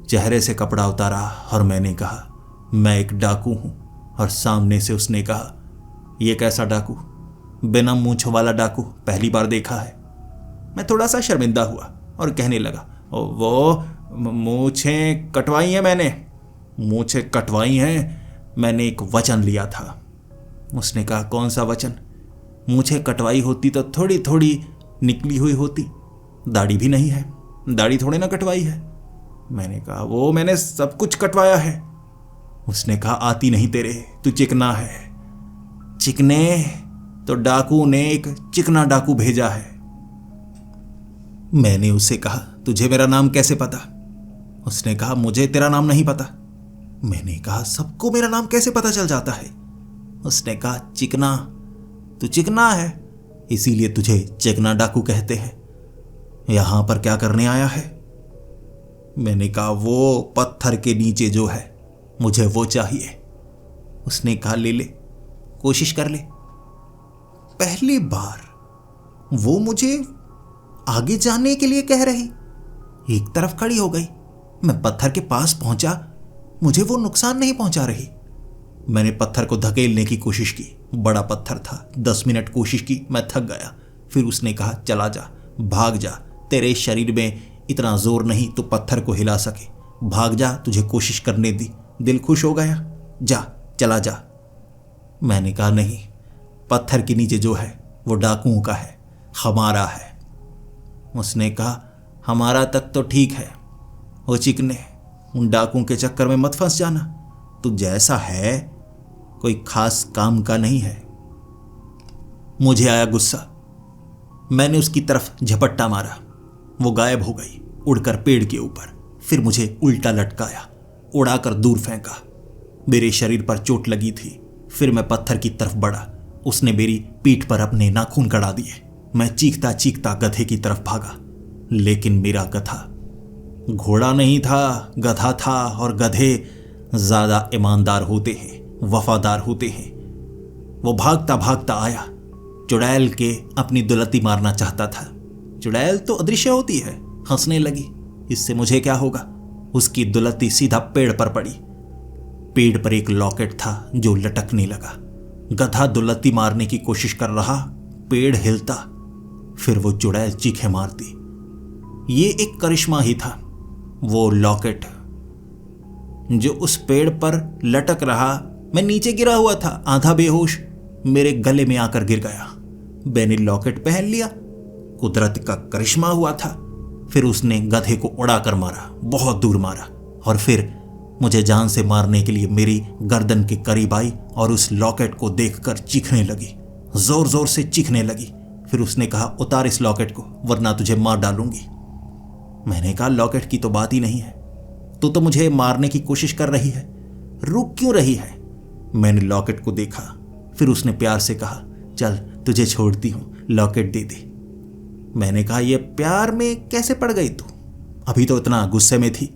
चेहरे से कपड़ा उतारा और मैंने कहा, मैं एक डाकू हूं। और सामने से उसने कहा, यह कैसा डाकू? बिना मूंछ वाला डाकू पहली बार देखा है। मैं थोड़ा सा शर्मिंदा हुआ और कहने लगा, वो मूंछें कटवाई हैं मैंने, मूंछें कटवाई हैं, मैंने एक वचन लिया था। उसने कहा, कौन सा वचन? मूंछें कटवाई होती तो थोड़ी थोड़ी निकली हुई होती, दाढ़ी भी नहीं है, दाढ़ी थोड़े ना कटवाई है। मैंने कहा, वो मैंने सब कुछ कटवाया है। उसने कहा, आती नहीं तेरे, तू चिकना है। चिकने? तो डाकू ने एक चिकना डाकू भेजा है। मैंने उससे कहा, तुझे मेरा नाम कैसे पता? उसने कहा, मुझे तेरा नाम नहीं पता। मैंने कहा, सबको मेरा नाम कैसे पता चल जाता है? उसने कहा, चिकना, तू चिकना है, इसीलिए तुझे चिकना डाकू कहते हैं। यहां पर क्या करने आया है? मैंने कहा, वो पत्थर के नीचे जो है, मुझे वो चाहिए। उसने कहा, ले ले, कोशिश कर ले। पहली बार वो मुझे आगे जाने के लिए कह रही। एक तरफ खड़ी हो गई। मैं पत्थर के पास पहुंचा, मुझे वो नुकसान नहीं पहुंचा रही। मैंने पत्थर को धकेलने की कोशिश की। बड़ा पत्थर था। 10 मिनट कोशिश की, मैं थक गया। फिर उसने कहा, चला जा, भाग जा, तेरे शरीर में इतना जोर नहीं तो पत्थर को हिला सके। भाग जा, तुझे कोशिश करने दी, दिल खुश हो गया, जा चला जा। मैंने कहा नहीं, पत्थर के नीचे जो है वो डाकुओं का है, हमारा है। उसने कहा हमारा तक तो ठीक है, वो चिकने उन डाकुओं के चक्कर में मत फंस जाना, तू जैसा है कोई खास काम का नहीं है। मुझे आया गुस्सा, मैंने उसकी तरफ झपट्टा मारा, वो गायब हो गई उड़कर पेड़ के ऊपर। फिर मुझे उल्टा लटकाया, उड़ाकर दूर फेंका। मेरे शरीर पर चोट लगी थी। फिर मैं पत्थर की तरफ बढ़ा, उसने मेरी पीठ पर अपने नाखून गड़ा दिए। मैं चीखता चीखता गधे की तरफ भागा, लेकिन मेरा गधा घोड़ा नहीं था, गधा था। और गधे ज्यादा ईमानदार होते हैं, वफादार होते हैं। वो भागता भागता आया, चुड़ैल के अपनी दुलती मारना चाहता था। चुड़ैल तो अदृश्य होती है। हंसने लगी, इससे मुझे क्या होगा। उसकी दुलती सीधा पेड़ पर पड़ी। पेड़ पर एक लॉकेट था जो लटकने लगा। गधा दुलती मारने की कोशिश कर रहा, पेड़ हिलता, फिर वो चुड़ैल चीखें मारती। ये एक करिश्मा ही था। वो लॉकेट जो उस पेड़ पर लटक रहा, मैं नीचे गिरा हुआ था, आधा बेहोश, मेरे गले में आकर गिर गया। मैंने लॉकेट पहन लिया, कुदरत का करिश्मा हुआ था। फिर उसने गधे को उड़ाकर मारा, बहुत दूर मारा, और फिर मुझे जान से मारने के लिए मेरी गर्दन के करीब आई और उस लॉकेट को देखकर चीखने लगी, जोर जोर से चीखने लगी। फिर उसने कहा उतार इस लॉकेट को वरना तुझे मार डालूंगी। मैंने कहा लॉकेट की तो बात ही नहीं है, तू तो मुझे मारने की कोशिश कर रही है, रुक क्यों रही है। मैंने लॉकेट को देखा, फिर उसने प्यार से कहा चल तुझे छोड़ती हूं, लॉकेट दे दे। मैंने कहा ये प्यार में कैसे पड़ गई तू, अभी तो इतना गुस्से में थी।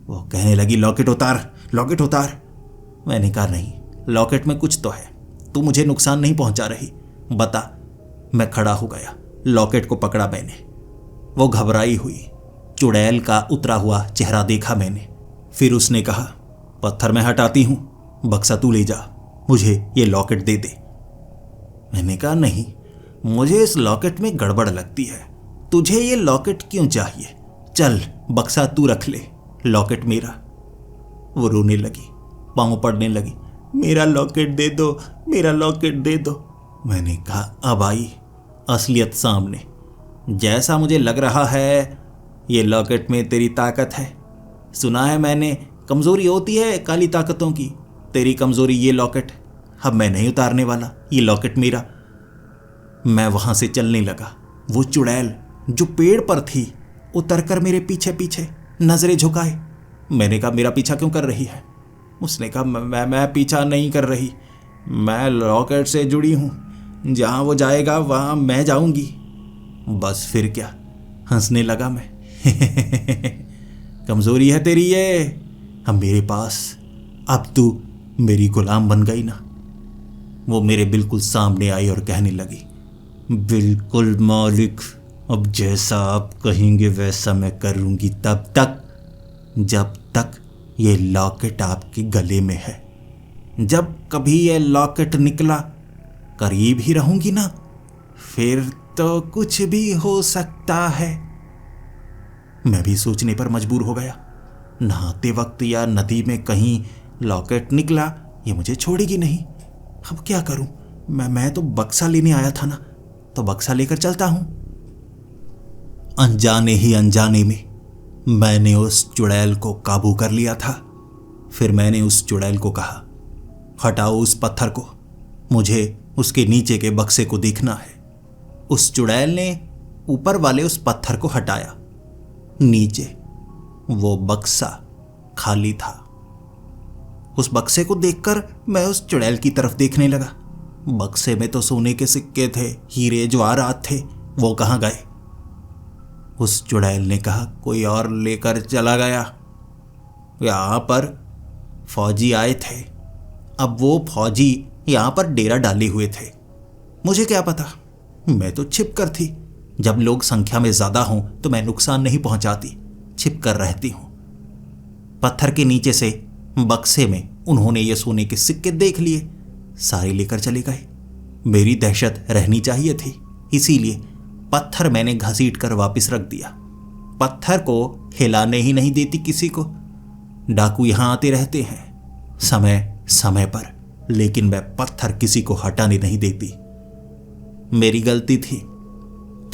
वो कहने लगी लॉकेट उतार, लॉकेट उतार। मैंने कहा नहीं, लॉकेट में कुछ तो है, तू मुझे नुकसान नहीं पहुंचा रही, बता। मैं खड़ा हो गया, लॉकेट को पकड़ा मैंने। वो घबराई हुई, चुड़ैल का उतरा हुआ चेहरा देखा मैंने। फिर उसने कहा पत्थर मैं हटाती हूं, बक्सा तू ले जा, मुझे ये लॉकेट दे दे। मैंने कहा नहीं, मुझे इस लॉकेट में गड़बड़ लगती है, तुझे ये लॉकेट क्यों चाहिए, चल बक्सा तू रख ले, लॉकेट मेरा। वो रोने लगी, पांव पड़ने लगी, मेरा लॉकेट दे दो, मेरा लॉकेट दे दो। मैंने कहा अब आई असलियत सामने। जैसा मुझे लग रहा है ये लॉकेट में तेरी ताकत है। सुना है मैंने कमजोरी होती है काली ताकतों की, तेरी कमजोरी ये लॉकेट। अब मैं नहीं उतारने वाला, ये लॉकेट मेरा। मैं वहां से चलने लगा। वो चुड़ैल जो पेड़ पर थी उतरकर मेरे पीछे पीछे नजरें झुकाए। मैंने कहा मेरा पीछा क्यों कर रही है। उसने कहा मैं पीछा नहीं कर रही, मैं लॉकेट से जुड़ी हूं, जहां वो जाएगा वहां मैं जाऊंगी। बस फिर क्या, हंसने लगा मैं। कमजोरी है तेरी ये, अब मेरे पास, अब तू मेरी गुलाम बन गई ना। वो मेरे बिल्कुल सामने आई और कहने लगी बिल्कुल मालिक, अब जैसा आप कहेंगे वैसा मैं करूंगी, तब तक जब तक ये लॉकेट आपके गले में है। जब कभी ये लॉकेट निकला करीब ही रहूंगी ना, फिर तो कुछ भी हो सकता है। मैं भी सोचने पर मजबूर हो गया। नहाते वक्त या नदी में कहीं लॉकेट निकला, ये मुझे छोड़ेगी नहीं। अब क्या करूं, मैं तो बक्सा लेने आया था ना, तो बक्सा लेकर चलता हूं। अनजाने ही अनजाने में मैंने उस चुड़ैल को काबू कर लिया था। फिर मैंने उस चुड़ैल को कहा हटाओ उस पत्थर को, मुझे उसके नीचे के बक्से को देखना है। उस चुड़ैल ने ऊपर वाले उस पत्थर को हटाया। नीचे वो बक्सा खाली था। उस बक्से को देखकर मैं उस चुड़ैल की तरफ देखने लगा। बक्से में तो सोने के सिक्के थे, हीरे जवाहरात थे, वो कहाँ गए। उस चुड़ैल ने कहा कोई और लेकर चला गया। यहाँ पर फौजी आए थे, अब वो फौजी यहाँ पर डेरा डाले हुए थे। मुझे क्या पता, मैं तो छिप कर थी। जब लोग संख्या में ज्यादा हों तो मैं नुकसान नहीं पहुंचाती, छिप कर रहती हूं। पत्थर के नीचे से बक्से में उन्होंने ये सोने के सिक्के देख लिए, सारे लेकर चले गए। मेरी दहशत रहनी चाहिए थी, इसीलिए पत्थर मैंने घसीट कर वापस रख दिया। पत्थर को हिलाने ही नहीं देती किसी को। डाकू यहां आते रहते हैं समय समय पर, लेकिन मैं पत्थर किसी को हटाने नहीं देती। मेरी गलती थी,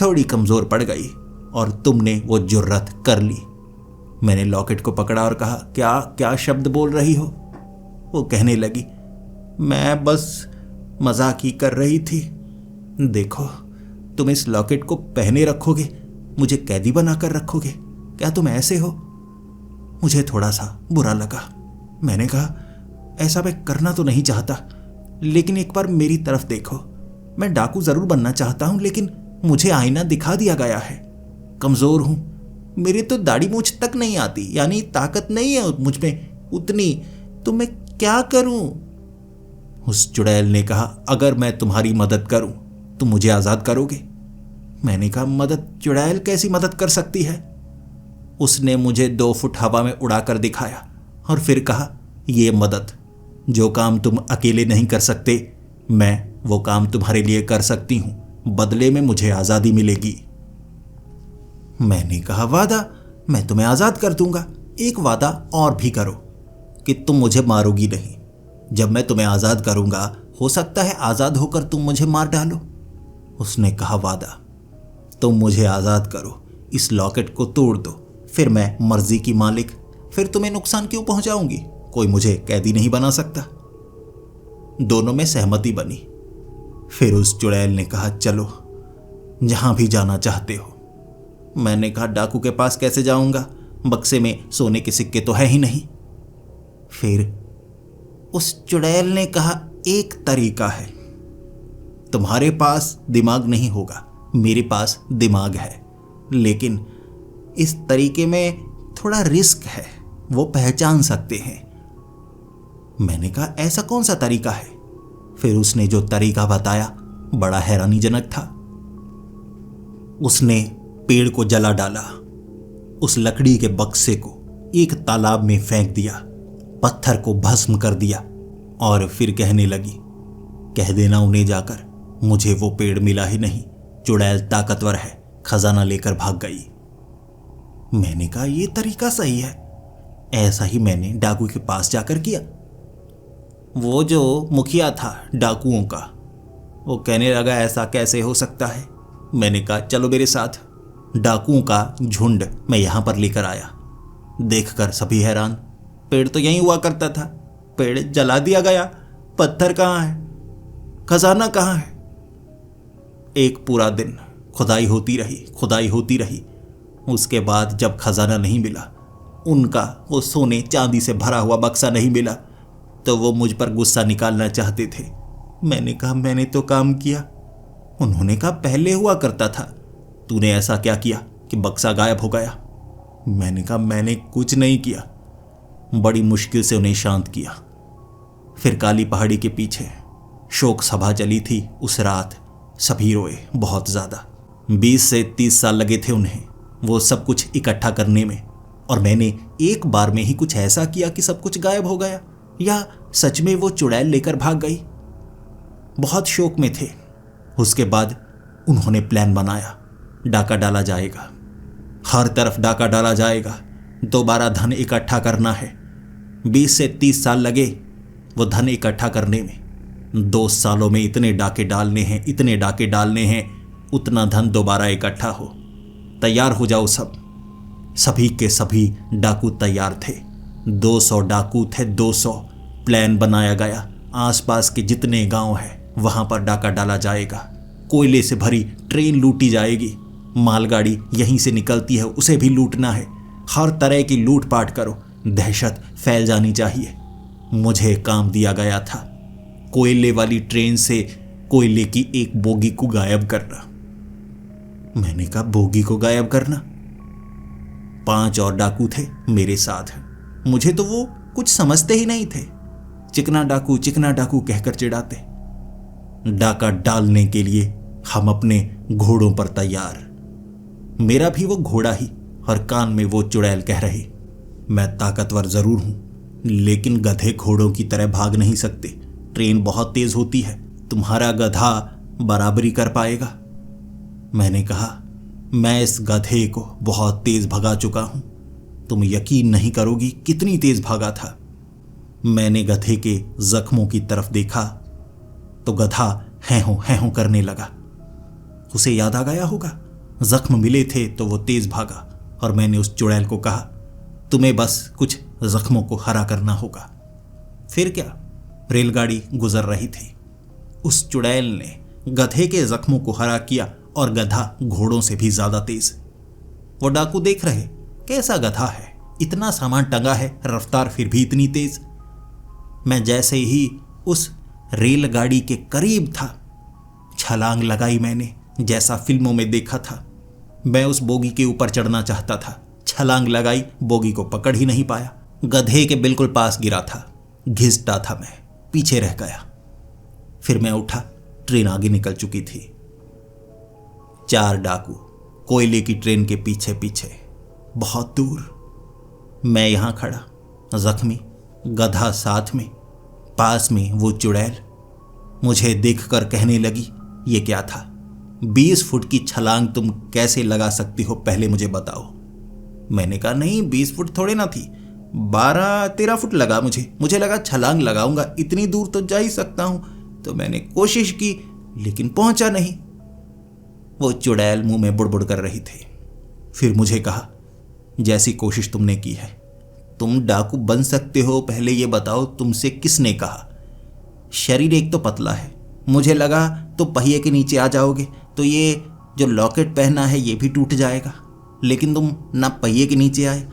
थोड़ी कमजोर पड़ गई और तुमने वो जुर्रत कर ली। मैंने लॉकेट को पकड़ा और कहा, क्या क्या शब्द बोल रही हो? वो कहने लगी, मैं बस मजाक ही कर रही थी। देखो, तुम इस लॉकेट को पहने रखोगे, मुझे कैदी बनाकर रखोगे, क्या तुम ऐसे हो? मुझे थोड़ा सा बुरा लगा। मैंने कहा, ऐसा मैं करना तो नहीं चाहता, लेकिन एक बार मेरी तरफ देखो। मैं डाकू जरूर बनना चाहता हूं, लेकिन मुझे आईना दिखा दिया गया है। कमजोर हूं, मेरी तो दाढ़ी मूछ तक नहीं आती, यानी ताकत नहीं है मुझ में उतनी, तो मैं क्या करूं? उस चुड़ैल ने कहा, अगर मैं तुम्हारी मदद करूं तो मुझे आजाद करोगे? मैंने कहा, मदद? चुड़ैल कैसी मदद कर सकती है? उसने मुझे 2 फुट हवा में उड़ाकर दिखाया और फिर कहा, ये मदद, जो काम तुम अकेले नहीं कर सकते, मैं वो काम तुम्हारे लिए कर सकती हूं, बदले में मुझे आजादी मिलेगी। मैंने कहा, वादा? मैं तुम्हें आजाद कर दूंगा। एक वादा और भी करो कि तुम मुझे मारोगी नहीं। जब मैं तुम्हें आजाद करूंगा, हो सकता है आजाद होकर तुम मुझे मार डालो। उसने कहा, वादा? तुम मुझे आजाद करो, इस लॉकेट को तोड़ दो, फिर मैं मर्जी की मालिक, फिर तुम्हें नुकसान क्यों पहुंचाऊंगी? कोई मुझे कैदी नहीं बना सकता। दोनों में सहमति बनी। फिर उस चुड़ैल ने कहा, चलो जहां भी जाना चाहते हो। मैंने कहा, डाकू के पास कैसे जाऊंगा? बक्से में सोने के सिक्के तो है ही नहीं। फिर उस चुड़ैल ने कहा, एक तरीका है। तुम्हारे पास दिमाग नहीं होगा, मेरे पास दिमाग है, लेकिन इस तरीके में थोड़ा रिस्क है, वो पहचान सकते हैं। मैंने कहा, ऐसा कौन सा तरीका है? फिर उसने जो तरीका बताया बड़ा हैरानीजनक था। उसने पेड़ को जला डाला, उस लकड़ी के बक्से को एक तालाब में फेंक दिया, पत्थर को भस्म कर दिया और फिर कहने लगी, कह देना उन्हें जाकर, मुझे वो पेड़ मिला ही नहीं, चुड़ैल ताकतवर है, खजाना लेकर भाग गई। मैंने कहा, यह तरीका सही है। ऐसा ही मैंने डाकू के पास जाकर किया। वो जो मुखिया था डाकुओं का, वो कहने लगा, ऐसा कैसे हो सकता है? मैंने कहा, चलो मेरे साथ। डाकुओं का झुंड मैं यहां पर लेकर आया। देखकर सभी हैरान। पेड़ तो यहीं हुआ करता था, पेड़ जला दिया गया, पत्थर कहां है, खजाना कहां है? एक पूरा दिन खुदाई होती रही, खुदाई होती रही। उसके बाद जब खजाना नहीं मिला, उनका वो सोने चांदी से भरा हुआ बक्सा नहीं मिला, तो वो मुझ पर गुस्सा निकालना चाहते थे। मैंने कहा, मैंने तो काम किया। उन्होंने कहा, पहले हुआ करता था, तूने ऐसा क्या किया कि बक्सा गायब हो गया? मैंने कहा, मैंने कुछ नहीं किया। बड़ी मुश्किल से उन्हें शांत किया। फिर काली पहाड़ी के पीछे शोक सभा चली थी। उस रात सभी रोए बहुत ज्यादा। 20 से 30 साल लगे थे उन्हें वो सब कुछ इकट्ठा करने में, और मैंने एक बार में ही कुछ ऐसा किया कि सब कुछ गायब हो गया, या सच में वो चुड़ैल लेकर भाग गई। बहुत शोक में थे। उसके बाद उन्होंने प्लान बनाया, डाका डाला जाएगा, हर तरफ डाका डाला जाएगा, दोबारा धन इकट्ठा करना है। 20 से 30 साल लगे वो धन इकट्ठा करने में। 2 सालों में इतने डाके डालने हैं, इतने डाके डालने हैं, उतना धन दोबारा इकट्ठा हो। तैयार हो जाओ सब। सभी के सभी डाकू तैयार थे। 200 डाकू थे, 200। प्लान बनाया गया, आसपास के जितने गांव हैं वहां पर डाका डाला जाएगा। कोयले से भरी ट्रेन लूटी जाएगी, मालगाड़ी यहीं से निकलती है, उसे भी लूटना है। हर तरह की लूटपाट करो, दहशत फैल जानी चाहिए। मुझे काम दिया गया था कोयले वाली ट्रेन से कोयले की एक बोगी को गायब करना। मैंने कहा, बोगी को गायब करना? 5 और डाकू थे मेरे साथ। मुझे तो वो कुछ समझते ही नहीं थे। चिकना डाकू कहकर चिढ़ाते। डाका डालने के लिए हम अपने घोड़ों पर तैयार। मेरा भी वो घोड़ा ही, और कान में वो चुड़ैल कह रही, मैं ताकतवर जरूर हूं, लेकिन गधे घोड़ों की तरह भाग नहीं सकते। ट्रेन बहुत तेज होती है, तुम्हारा गधा बराबरी कर पाएगा? मैंने कहा, मैं इस गधे को बहुत तेज भगा चुका हूं। तुम यकीन नहीं करोगी कितनी तेज भागा था। मैंने गधे के जख्मों की तरफ देखा तो गधा हैं हो करने लगा। उसे याद आ गया होगा, जख्म मिले थे तो वो तेज भागा। और मैंने उस चुड़ैल को कहा, तुम्हें बस कुछ जख्मों को हरा करना होगा। फिर क्या, रेलगाड़ी गुजर रही थी। उस चुड़ैल ने गधे के जख्मों को हरा किया और गधा घोड़ों से भी ज्यादा तेज। वो डाकू देख रहे, कैसा गधा है, इतना सामान टंगा है, रफ्तार फिर भी इतनी तेज। मैं जैसे ही उस रेलगाड़ी के करीब था, छलांग लगाई मैंने, जैसा फिल्मों में देखा था। मैं उस बोगी के ऊपर चढ़ना चाहता था, छलांग लगाई, बोगी को पकड़ ही नहीं पाया, गधे के बिल्कुल पास गिरा था। घिसटा था मैं, पीछे रह गया। फिर मैं उठा, ट्रेन आगे निकल चुकी थी। 4 डाकू कोयले की ट्रेन के पीछे पीछे, बहुत दूर। मैं यहां खड़ा, जख्मी, गधा साथ में, पास में वो चुड़ैल। मुझे देखकर कहने लगी, ये क्या था? 20 फुट की छलांग तुम कैसे लगा सकती हो, पहले मुझे बताओ। मैंने कहा, नहीं 20 फुट थोड़े ना थी, 12-13 फुट लगा मुझे लगा छलांग लगाऊंगा, इतनी दूर तो जा ही सकता हूं। तो मैंने कोशिश की लेकिन पहुंचा नहीं। वो चुड़ैल मुंह में बुड़बुड़ कर रही थी। फिर मुझे कहा, जैसी कोशिश तुमने की है, तुम डाकू बन सकते हो, पहले ये बताओ तुमसे किसने कहा? शरीर एक तो पतला है, मुझे लगा तो पहिए के नीचे आ जाओगे तो ये जो लॉकेट पहना है ये भी टूट जाएगा। लेकिन तुम ना पहिए के नीचे आए,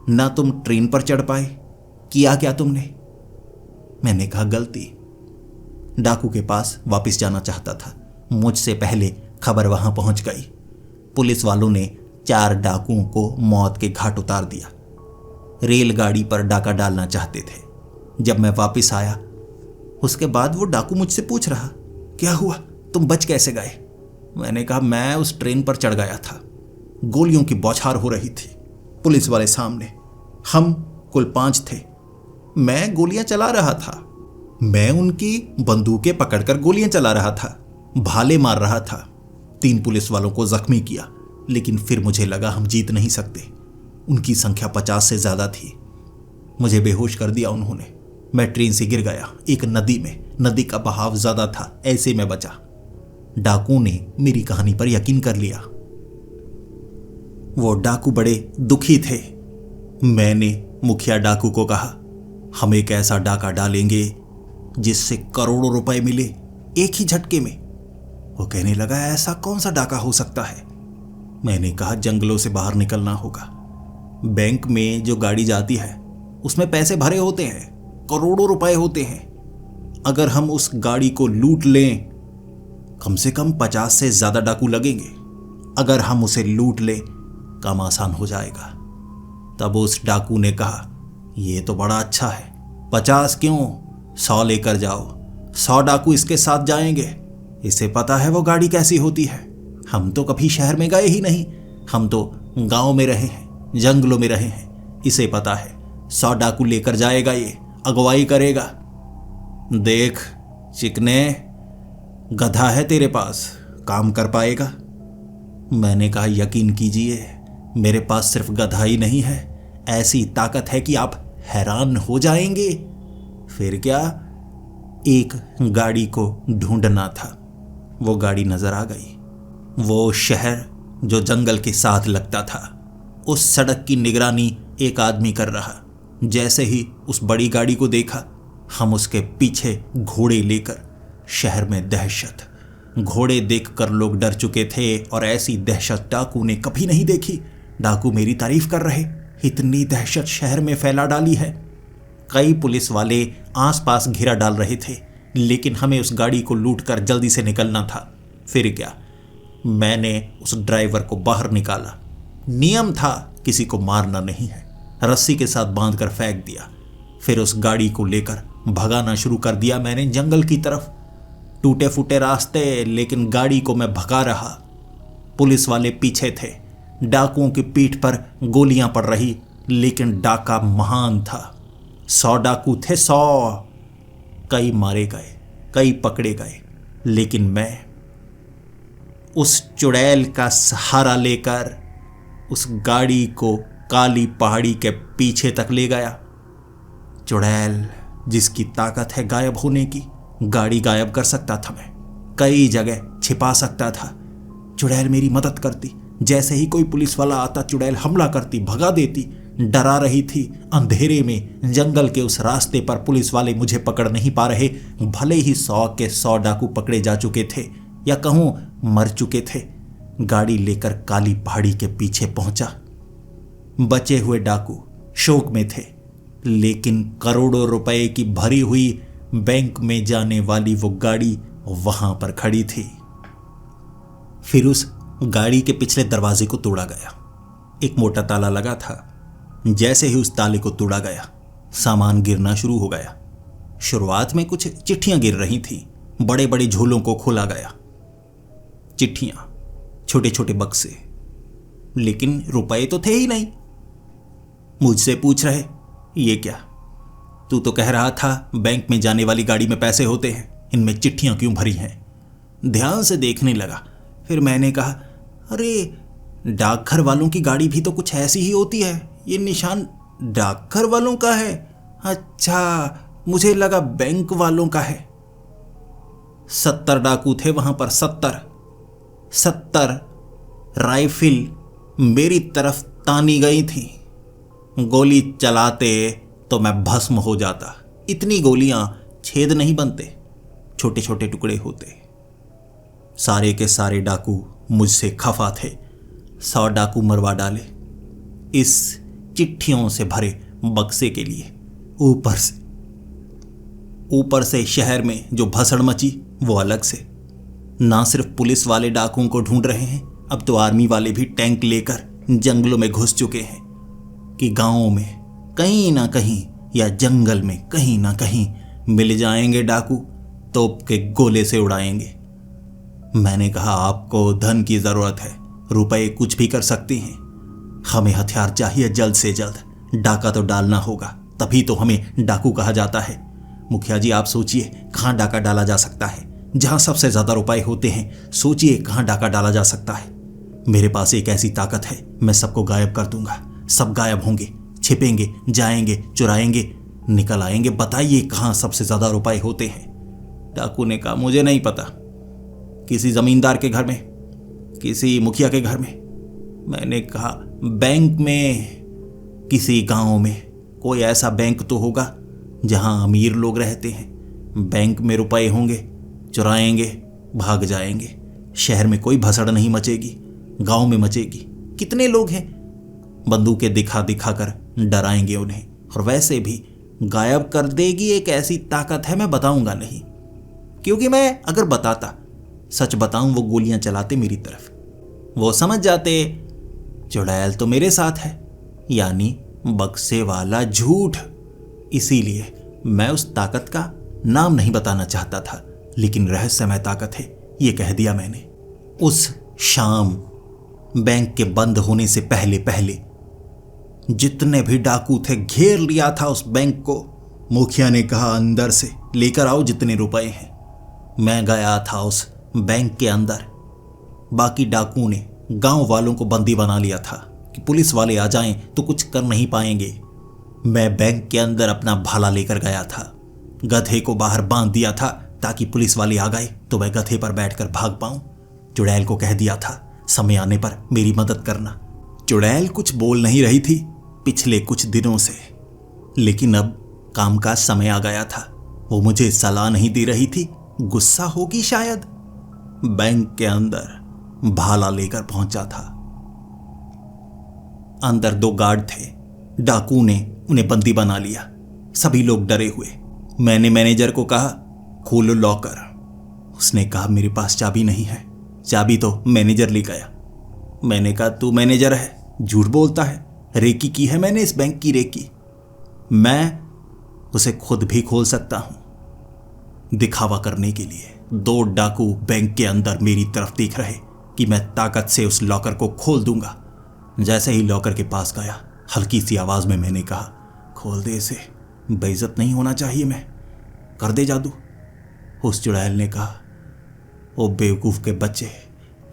ना तुम ट्रेन पर चढ़ पाए। किया क्या तुमने? मैंने कहा, गलती। डाकू के पास वापस जाना चाहता था, मुझसे पहले खबर वहां पहुंच गई। पुलिस वालों ने 4 डाकुओं को मौत के घाट उतार दिया। रेलगाड़ी पर डाका डालना चाहते थे। जब मैं वापस आया, उसके बाद वो डाकू मुझसे पूछ रहा, क्या हुआ, तुम बच कैसे गए? मैंने कहा, मैं उस ट्रेन पर चढ़ गया था। गोलियों की बौछार हो रही थी पुलिस वाले सामने। हम कुल 5 थे। मैं गोलियां चला रहा था, मैं उनकी बंदूकें पकड़कर गोलियां चला रहा था, भाले मार रहा था। 3 पुलिस वालों को जख्मी किया, लेकिन फिर मुझे लगा हम जीत नहीं सकते। उनकी संख्या 50 से ज्यादा थी। मुझे बेहोश कर दिया उन्होंने। मैं ट्रेन से गिर गया एक नदी में। नदी का बहाव ज्यादा था, ऐसे में बचा। डाकू ने मेरी कहानी पर यकीन कर लिया। वो डाकू बड़े दुखी थे। मैंने मुखिया डाकू को कहा, हम एक ऐसा डाका डालेंगे जिससे करोड़ों रुपए मिले एक ही झटके में। वो कहने लगा, ऐसा कौन सा डाका हो सकता है? मैंने कहा, जंगलों से बाहर निकलना होगा। बैंक में जो गाड़ी जाती है उसमें पैसे भरे होते हैं, करोड़ों रुपए होते हैं। अगर हम उस गाड़ी को लूट लें, कम से कम 50 से ज्यादा डाकू लगेंगे। अगर हम उसे लूट लें, काम आसान हो जाएगा। तब उस डाकू ने कहा, यह तो बड़ा अच्छा है, 50 क्यों, 100 लेकर जाओ। 100 डाकू इसके साथ जाएंगे। इसे पता है वो गाड़ी कैसी होती है। हम तो कभी शहर में गए ही नहीं, हम तो गांव में रहे हैं, जंगलों में रहे हैं। इसे पता है 100 डाकू लेकर जाएगा, ये अगुवाई करेगा। देख चिकने, गधा है तेरे पास, काम कर पाएगा? मैंने कहा, यकीन कीजिए, मेरे पास सिर्फ गधा ही नहीं है, ऐसी ताकत है कि आप हैरान हो जाएंगे। फिर क्या, एक गाड़ी को ढूंढना था। वो गाड़ी नजर आ गई। वो शहर जो जंगल के साथ लगता था, उस सड़क की निगरानी एक आदमी कर रहा। जैसे ही उस बड़ी गाड़ी को देखा, हम उसके पीछे घोड़े लेकर। शहर में दहशत। घोड़े देखकर लोग डर चुके थे और ऐसी दहशत डाकू ने कभी नहीं देखी। डाकू मेरी तारीफ कर रहे, इतनी दहशत शहर में फैला डाली है। कई पुलिस वाले आसपास घेरा डाल रहे थे, लेकिन हमें उस गाड़ी को लूटकर जल्दी से निकलना था। फिर क्या, मैंने उस ड्राइवर को बाहर निकाला। नियम था किसी को मारना नहीं है। रस्सी के साथ बांधकर फेंक दिया। फिर उस गाड़ी को लेकर भगाना शुरू कर दिया मैंने जंगल की तरफ। टूटे फूटे रास्ते, लेकिन गाड़ी को मैं भगा रहा। पुलिस वाले पीछे थे। डाकुओं की पीठ पर गोलियां पड़ रही, लेकिन डाका महान था। 100 डाकू थे, 100। कई मारे गए, कई पकड़े गए, लेकिन मैं उस चुड़ैल का सहारा लेकर उस गाड़ी को काली पहाड़ी के पीछे तक ले गया। चुड़ैल जिसकी ताकत है गायब होने की, गाड़ी गायब कर सकता था मैं, कई जगह छिपा सकता था। चुड़ैल मेरी मदद करती, जैसे ही कोई पुलिस वाला आता चुड़ैल हमला करती, भगा देती। डरा रही थी अंधेरे में जंगल के उस रास्ते पर पुलिस वाले मुझे पकड़ नहीं पा रहे, भले ही 100 के 100 डाकू पकड़े जा चुके थे या कहूं मर चुके थे। गाड़ी लेकर काली पहाड़ी के पीछे पहुंचा। बचे हुए डाकू शोक में थे, लेकिन करोड़ों रुपए की भरी हुई बैंक में जाने वाली वो गाड़ी वहां पर खड़ी थी। फिर उस गाड़ी के पिछले दरवाजे को तोड़ा गया। एक मोटा ताला लगा था। जैसे ही उस ताले को तोड़ा गया, सामान गिरना शुरू हो गया। शुरुआत में कुछ चिट्ठियां गिर रही थीं, बड़े बड़े झोलों को खोला गया। चिट्ठियां, छोटे छोटे बक्से, लेकिन रुपए तो थे ही नहीं। मुझसे पूछ रहे, ये क्या? तू तो कह रहा था बैंक में जाने वाली गाड़ी में पैसे होते हैं, इनमें चिट्ठियां क्यों भरी हैं? ध्यान से देखने लगा। फिर मैंने कहा, अरे डाकघर वालों की गाड़ी भी तो कुछ ऐसी ही होती है, ये निशान डाकघर वालों का है। अच्छा, मुझे लगा बैंक वालों का है। 70 डाकू थे वहां पर, 70 राइफल मेरी तरफ तानी गई थी। गोली चलाते तो मैं भस्म हो जाता। इतनी गोलियां छेद नहीं बनते, छोटे छोटे टुकड़े होते। सारे के सारे डाकू मुझसे खफा थे। 100 डाकू मरवा डाले इस चिट्ठियों से भरे बक्से के लिए। ऊपर से शहर में जो भसड़ मची वो अलग से। ना सिर्फ पुलिस वाले डाकुओं को ढूंढ रहे हैं, अब तो आर्मी वाले भी टैंक लेकर जंगलों में घुस चुके हैं कि गांवों में कहीं ना कहीं या जंगल में कहीं ना कहीं मिल जाएंगे डाकू, तोप के गोले से उड़ाएंगे। मैंने कहा, आपको धन की जरूरत है, रुपए कुछ भी कर सकती हैं, हमें हथियार चाहिए जल्द से जल्द। डाका तो डालना होगा, तभी तो हमें डाकू कहा जाता है। मुखिया जी आप सोचिए कहाँ डाका डाला जा सकता है? जहां सबसे ज्यादा रुपए होते हैं, सोचिए कहाँ डाका डाला जा सकता है। मेरे पास एक ऐसी ताकत है, मैं सबको गायब कर दूंगा। सब गायब होंगे, छिपेंगे, जाएंगे, चुराएंगे, निकल आएंगे। बताइए कहाँ सबसे ज्यादा रुपए होते हैं? डाकू ने कहा, मुझे नहीं पता, किसी जमींदार के घर में, किसी मुखिया के घर में। मैंने कहा, बैंक में, किसी गांव में कोई ऐसा बैंक तो होगा जहां अमीर लोग रहते हैं। बैंक में रुपए होंगे, चुराएंगे, भाग जाएंगे। शहर में कोई भसड़ नहीं मचेगी, गांव में मचेगी। कितने लोग हैं, बंदूकें दिखा दिखा कर डराएंगे उन्हें, और वैसे भी गायब कर देगी। एक ऐसी ताकत है, मैं बताऊंगा नहीं, क्योंकि मैं अगर बताता, सच बताऊं, वो गोलियां चलाते मेरी तरफ। वो समझ जाते चुड़ैल तो मेरे साथ है, यानी बक्से वाला झूठ। इसीलिए मैं उस ताकत का नाम नहीं बताना चाहता था, लेकिन रहस्यमय ताकत है, ये कह दिया मैंने। उस शाम बैंक के बंद होने से पहले पहले जितने भी डाकू थे घेर लिया था उस बैंक को। मुखिया ने कहा, अंदर से लेकर आओ जितने रुपए हैं। मैं गया था उस बैंक के अंदर। बाकी डाकुओं ने गांव वालों को बंदी बना लिया था कि पुलिस वाले आ जाएं तो कुछ कर नहीं पाएंगे। मैं बैंक के अंदर अपना भाला लेकर गया था, गधे को बाहर बांध दिया था ताकि पुलिस वाले आ गए तो मैं गधे पर बैठकर भाग पाऊं। चुड़ैल को कह दिया था, समय आने पर मेरी मदद करना। चुड़ैल कुछ बोल नहीं रही थी पिछले कुछ दिनों से, लेकिन अब काम का समय आ गया था। वो मुझे सलाह नहीं दे रही थी, गुस्सा होगी शायद। बैंक के अंदर भाला लेकर पहुंचा था। अंदर 2 गार्ड थे। डाकू ने उन्हें बंदी बना लिया। सभी लोग डरे हुए। मैंने मैनेजर को कहा, खोलो लॉकर। उसने कहा, मेरे पास चाबी नहीं है। चाबी तो मैनेजर ले गया। मैंने कहा, तू मैनेजर है, झूठ बोलता है। रेकी की है मैंने इस बैंक की रेकी, मैं उसे खुद भी खोल सकता हूं। दिखावा करने के लिए 2 डाकू बैंक के अंदर मेरी तरफ देख रहे कि मैं ताकत से उस लॉकर को खोल दूंगा। जैसे ही लॉकर के पास गया, हल्की सी आवाज में मैंने कहा, खोल दे इसे, बेइज्जत नहीं होना चाहिए मैं, कर दे जादू। उस चुड़ैल ने कहा, ओ बेवकूफ के बच्चे,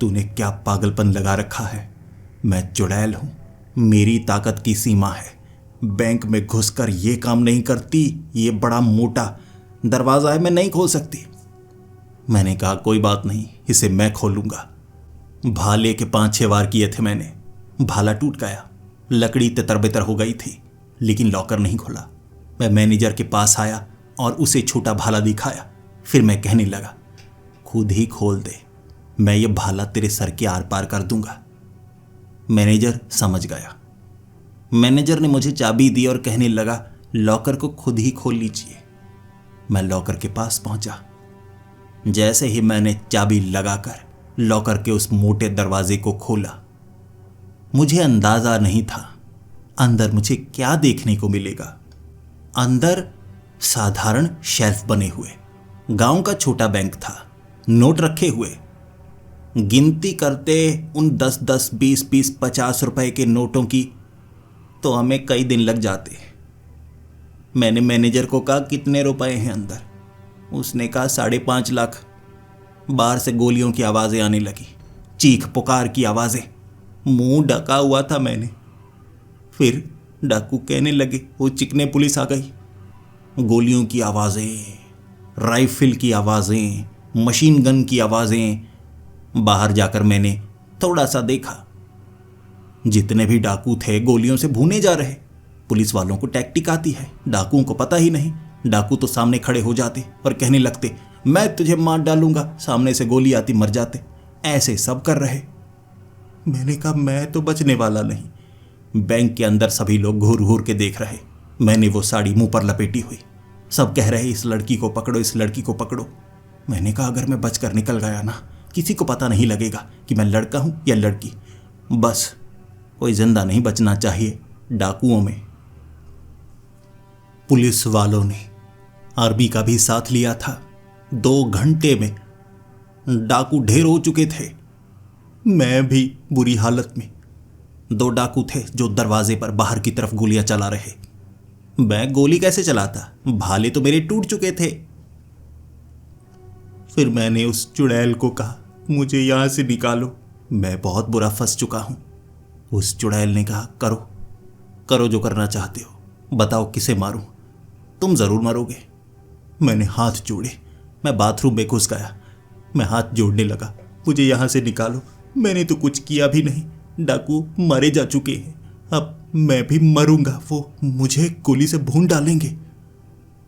तूने क्या पागलपन लगा रखा है? मैं चुड़ैल हूं, मेरी ताकत की सीमा है। बैंक में घुसकर ये काम नहीं करती। ये बड़ा मोटा दरवाजा है, मैं नहीं खोल सकती। मैंने कहा कोई बात नहीं, इसे मैं खोलूंगा। भाले के 5-6 वार किए थे मैंने, भाला टूट गया, लकड़ी तितर बितर हो गई थी, लेकिन लॉकर नहीं खोला। मैं मैनेजर के पास आया और उसे छोटा भाला दिखाया। फिर मैं कहने लगा, खुद ही खोल दे, मैं ये भाला तेरे सर के आर पार कर दूंगा। मैनेजर समझ गया। मैनेजर ने मुझे चाबी दी और कहने लगा, लॉकर को खुद ही खोल लीजिए। मैं लॉकर के पास पहुंचा। जैसे ही मैंने चाबी लगाकर लॉकर के उस मोटे दरवाजे को खोला, मुझे अंदाजा नहीं था अंदर मुझे क्या देखने को मिलेगा। अंदर साधारण शेल्फ बने हुए, गांव का छोटा बैंक था, नोट रखे हुए। गिनती करते उन 10-10, 20-20, 50 रुपए के नोटों की तो हमें कई दिन लग जाते। मैंने मैनेजर को कहा, कितने रुपए हैं अंदर? उसने कहा 5.5 लाख। बाहर से गोलियों की आवाजें आने लगी, चीख पुकार की आवाजें। मुंह ढका हुआ था मैंने। फिर डाकू कहने लगे, वो चिकने पुलिस आ गई। गोलियों की आवाजें, राइफल की आवाजें, मशीन गन की आवाजें। बाहर जाकर मैंने थोड़ा सा देखा, जितने भी डाकू थे गोलियों से भूने जा रहे। पुलिस वालों को टैक्टिक आती है, डाकुओं को पता ही नहीं। डाकू तो सामने खड़े हो जाते और कहने लगते, मैं तुझे मार डालूंगा। सामने से गोली आती, मर जाते। ऐसे सब कर रहे। मैंने कहा, मैं तो बचने वाला नहीं। बैंक के अंदर सभी लोग घूर घूर के देख रहे। मैंने वो साड़ी मुंह पर लपेटी हुई, सब कह रहे, इस लड़की को पकड़ो, इस लड़की को पकड़ो। मैंने कहा, अगर मैं बचकर निकल गया ना, किसी को पता नहीं लगेगा कि मैं लड़का हूं या लड़की। बस कोई जिंदा नहीं बचना चाहिए डाकुओं में। पुलिस वालों ने आर्मी का भी साथ लिया था। 2 घंटे में डाकू ढेर हो चुके थे, मैं भी बुरी हालत में। 2 डाकू थे जो दरवाजे पर बाहर की तरफ गोलियां चला रहे। मैं गोली कैसे चलाता, भाले तो मेरे टूट चुके थे। फिर मैंने उस चुड़ैल को कहा, मुझे यहां से निकालो, मैं बहुत बुरा फंस चुका हूं। उस चुड़ैल ने कहा, करो करो जो करना चाहते हो, बताओ किसे मारूं, तुम जरूर मरोगे। मैंने हाथ जोड़े, मैं बाथरूम में घुस गया। मैं हाथ जोड़ने लगा, मुझे यहां से निकालो, मैंने तो कुछ किया भी नहीं। डाकू मारे जा चुके हैं, अब मैं भी मरूंगा, वो मुझे गोली से भून डालेंगे।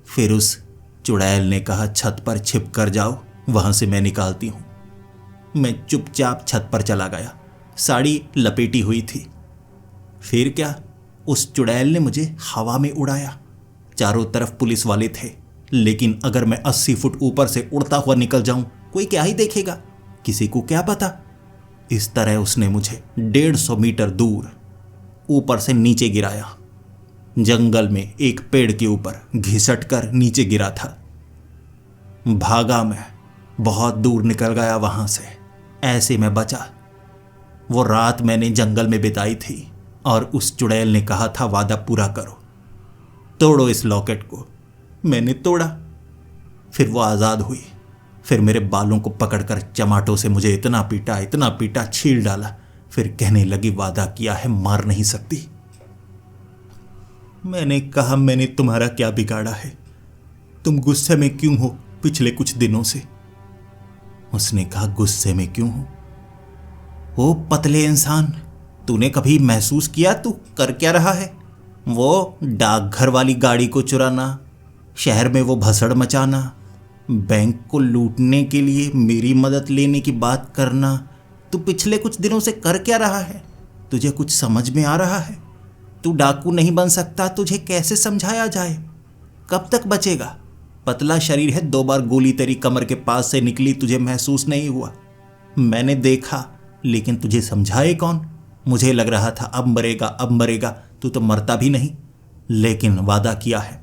फिर उस चुड़ैल ने कहा, छत पर छिप कर जाओ, वहां से मैं निकालती हूं। मैं चुपचाप छत पर चला गया, साड़ी लपेटी हुई थी। फिर क्या, उस चुड़ैल ने मुझे हवा में उड़ाया। चारों तरफ पुलिस वाले थे, लेकिन अगर मैं 80 फुट ऊपर से उड़ता हुआ निकल जाऊं, कोई क्या ही देखेगा, किसी को क्या पता। इस तरह उसने मुझे 150 मीटर दूर ऊपर से नीचे गिराया। जंगल में एक पेड़ के ऊपर घिसट कर नीचे गिरा था। भागा मैं, बहुत दूर निकल गया वहां से, ऐसे मैं बचा। वो रात मैंने जंगल में बिताई थी और उस चुड़ैल ने कहा था, वादा पूरा करो, तोड़ो इस लॉकेट को। मैंने तोड़ा, फिर वो आज़ाद हुई। फिर मेरे बालों को पकड़कर चमाटों से मुझे इतना पीटा, छील डाला। फिर कहने लगी, वादा किया है, मार नहीं सकती। मैंने कहा, मैंने तुम्हारा क्या बिगाड़ा है, तुम गुस्से में क्यों हो पिछले कुछ दिनों से? उसने कहा, गुस्से में क्यों हो? वो पतले इंसान, तूने कभी महसूस किया तू कर क्या रहा है? वो डाकघर वाली गाड़ी को चुराना, शहर में वो भसड़ मचाना, बैंक को लूटने के लिए मेरी मदद लेने की बात करना, तू पिछले कुछ दिनों से कर क्या रहा है? तुझे कुछ समझ में आ रहा है? तू डाकू नहीं बन सकता, तुझे कैसे समझाया जाए? कब तक बचेगा? पतला शरीर है, 2 बार गोली तेरी कमर के पास से निकली, तुझे महसूस नहीं हुआ? मैंने देखा, लेकिन तुझे समझाए कौन? मुझे लग रहा था अब मरेगा, तू तो मरता भी नहीं। लेकिन वादा किया है,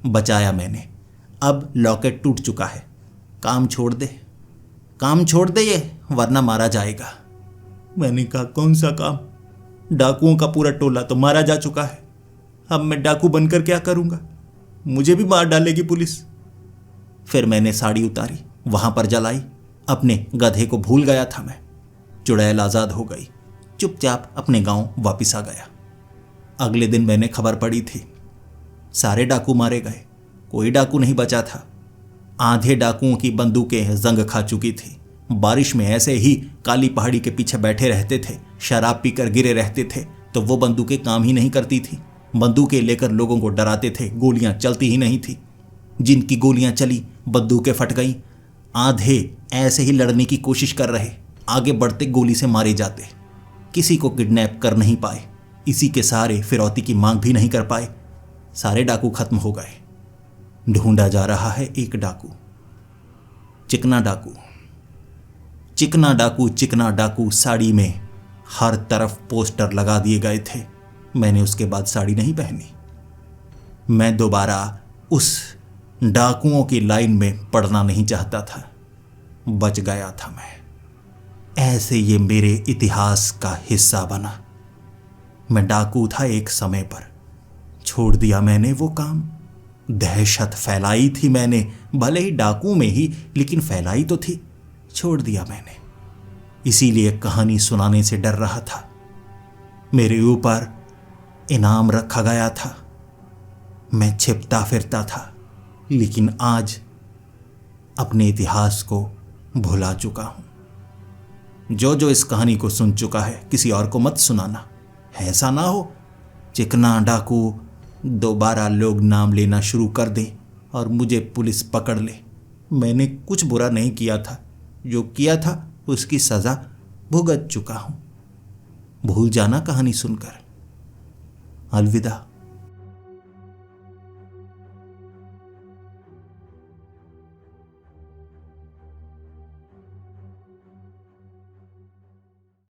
बचाया मैंने। अब लॉकेट टूट चुका है, काम छोड़ दे ये, वरना मारा जाएगा। मैंने कहा, कौन सा काम? डाकुओं का पूरा टोला तो मारा जा चुका है, अब मैं डाकू बनकर क्या करूंगा? मुझे भी मार डालेगी पुलिस। फिर मैंने साड़ी उतारी, वहां पर जलाई। अपने गधे को भूल गया था मैं। चुड़ैल आज़ाद हो गई। चुपचाप अपने गांव वापस आ गया। अगले दिन मैंने खबर पड़ी थी, सारे डाकू मारे गए, कोई डाकू नहीं बचा था। आधे डाकुओं की बंदूकें जंग खा चुकी थी। बारिश में ऐसे ही काली पहाड़ी के पीछे बैठे रहते थे, शराब पीकर गिरे रहते थे, तो वो बंदूकें काम ही नहीं करती थी। बंदूकें लेकर लोगों को डराते थे, गोलियां चलती ही नहीं थी। जिनकी गोलियां चली बंदूकें फट गईं। आधे ऐसे ही लड़ने की कोशिश कर रहे, आगे बढ़ते गोली से मारे जाते। किसी को किडनैप कर नहीं पाए, इसी के सहारे फिरौती की मांग भी नहीं कर पाए। सारे डाकू खत्म हो गए। ढूंढा जा रहा है एक डाकू, चिकना डाकू। चिकना डाकू, चिकना डाकू साड़ी में हर तरफ पोस्टर लगा दिए गए थे। मैंने उसके बाद साड़ी नहीं पहनी। मैं दोबारा उस डाकुओं की लाइन में पड़ना नहीं चाहता था। बच गया था मैं। ऐसे ये मेरे इतिहास का हिस्सा बना। मैं डाकू था एक समय पर, छोड़ दिया मैंने वो काम। दहशत फैलाई थी मैंने, भले ही डाकू में ही, लेकिन फैलाई तो थी। छोड़ दिया मैंने, इसीलिए कहानी सुनाने से डर रहा था। मेरे ऊपर इनाम रखा गया था, मैं छिपता फिरता था, लेकिन आज अपने इतिहास को भुला चुका हूं। जो जो इस कहानी को सुन चुका है, किसी और को मत सुनाना। ऐसा ना हो चिकना डाकू दोबारा लोग नाम लेना शुरू कर दें और मुझे पुलिस पकड़ ले। मैंने कुछ बुरा नहीं किया था, जो किया था उसकी सज़ा भुगत चुका हूं। भूल जाना कहानी सुनकर। अलविदा।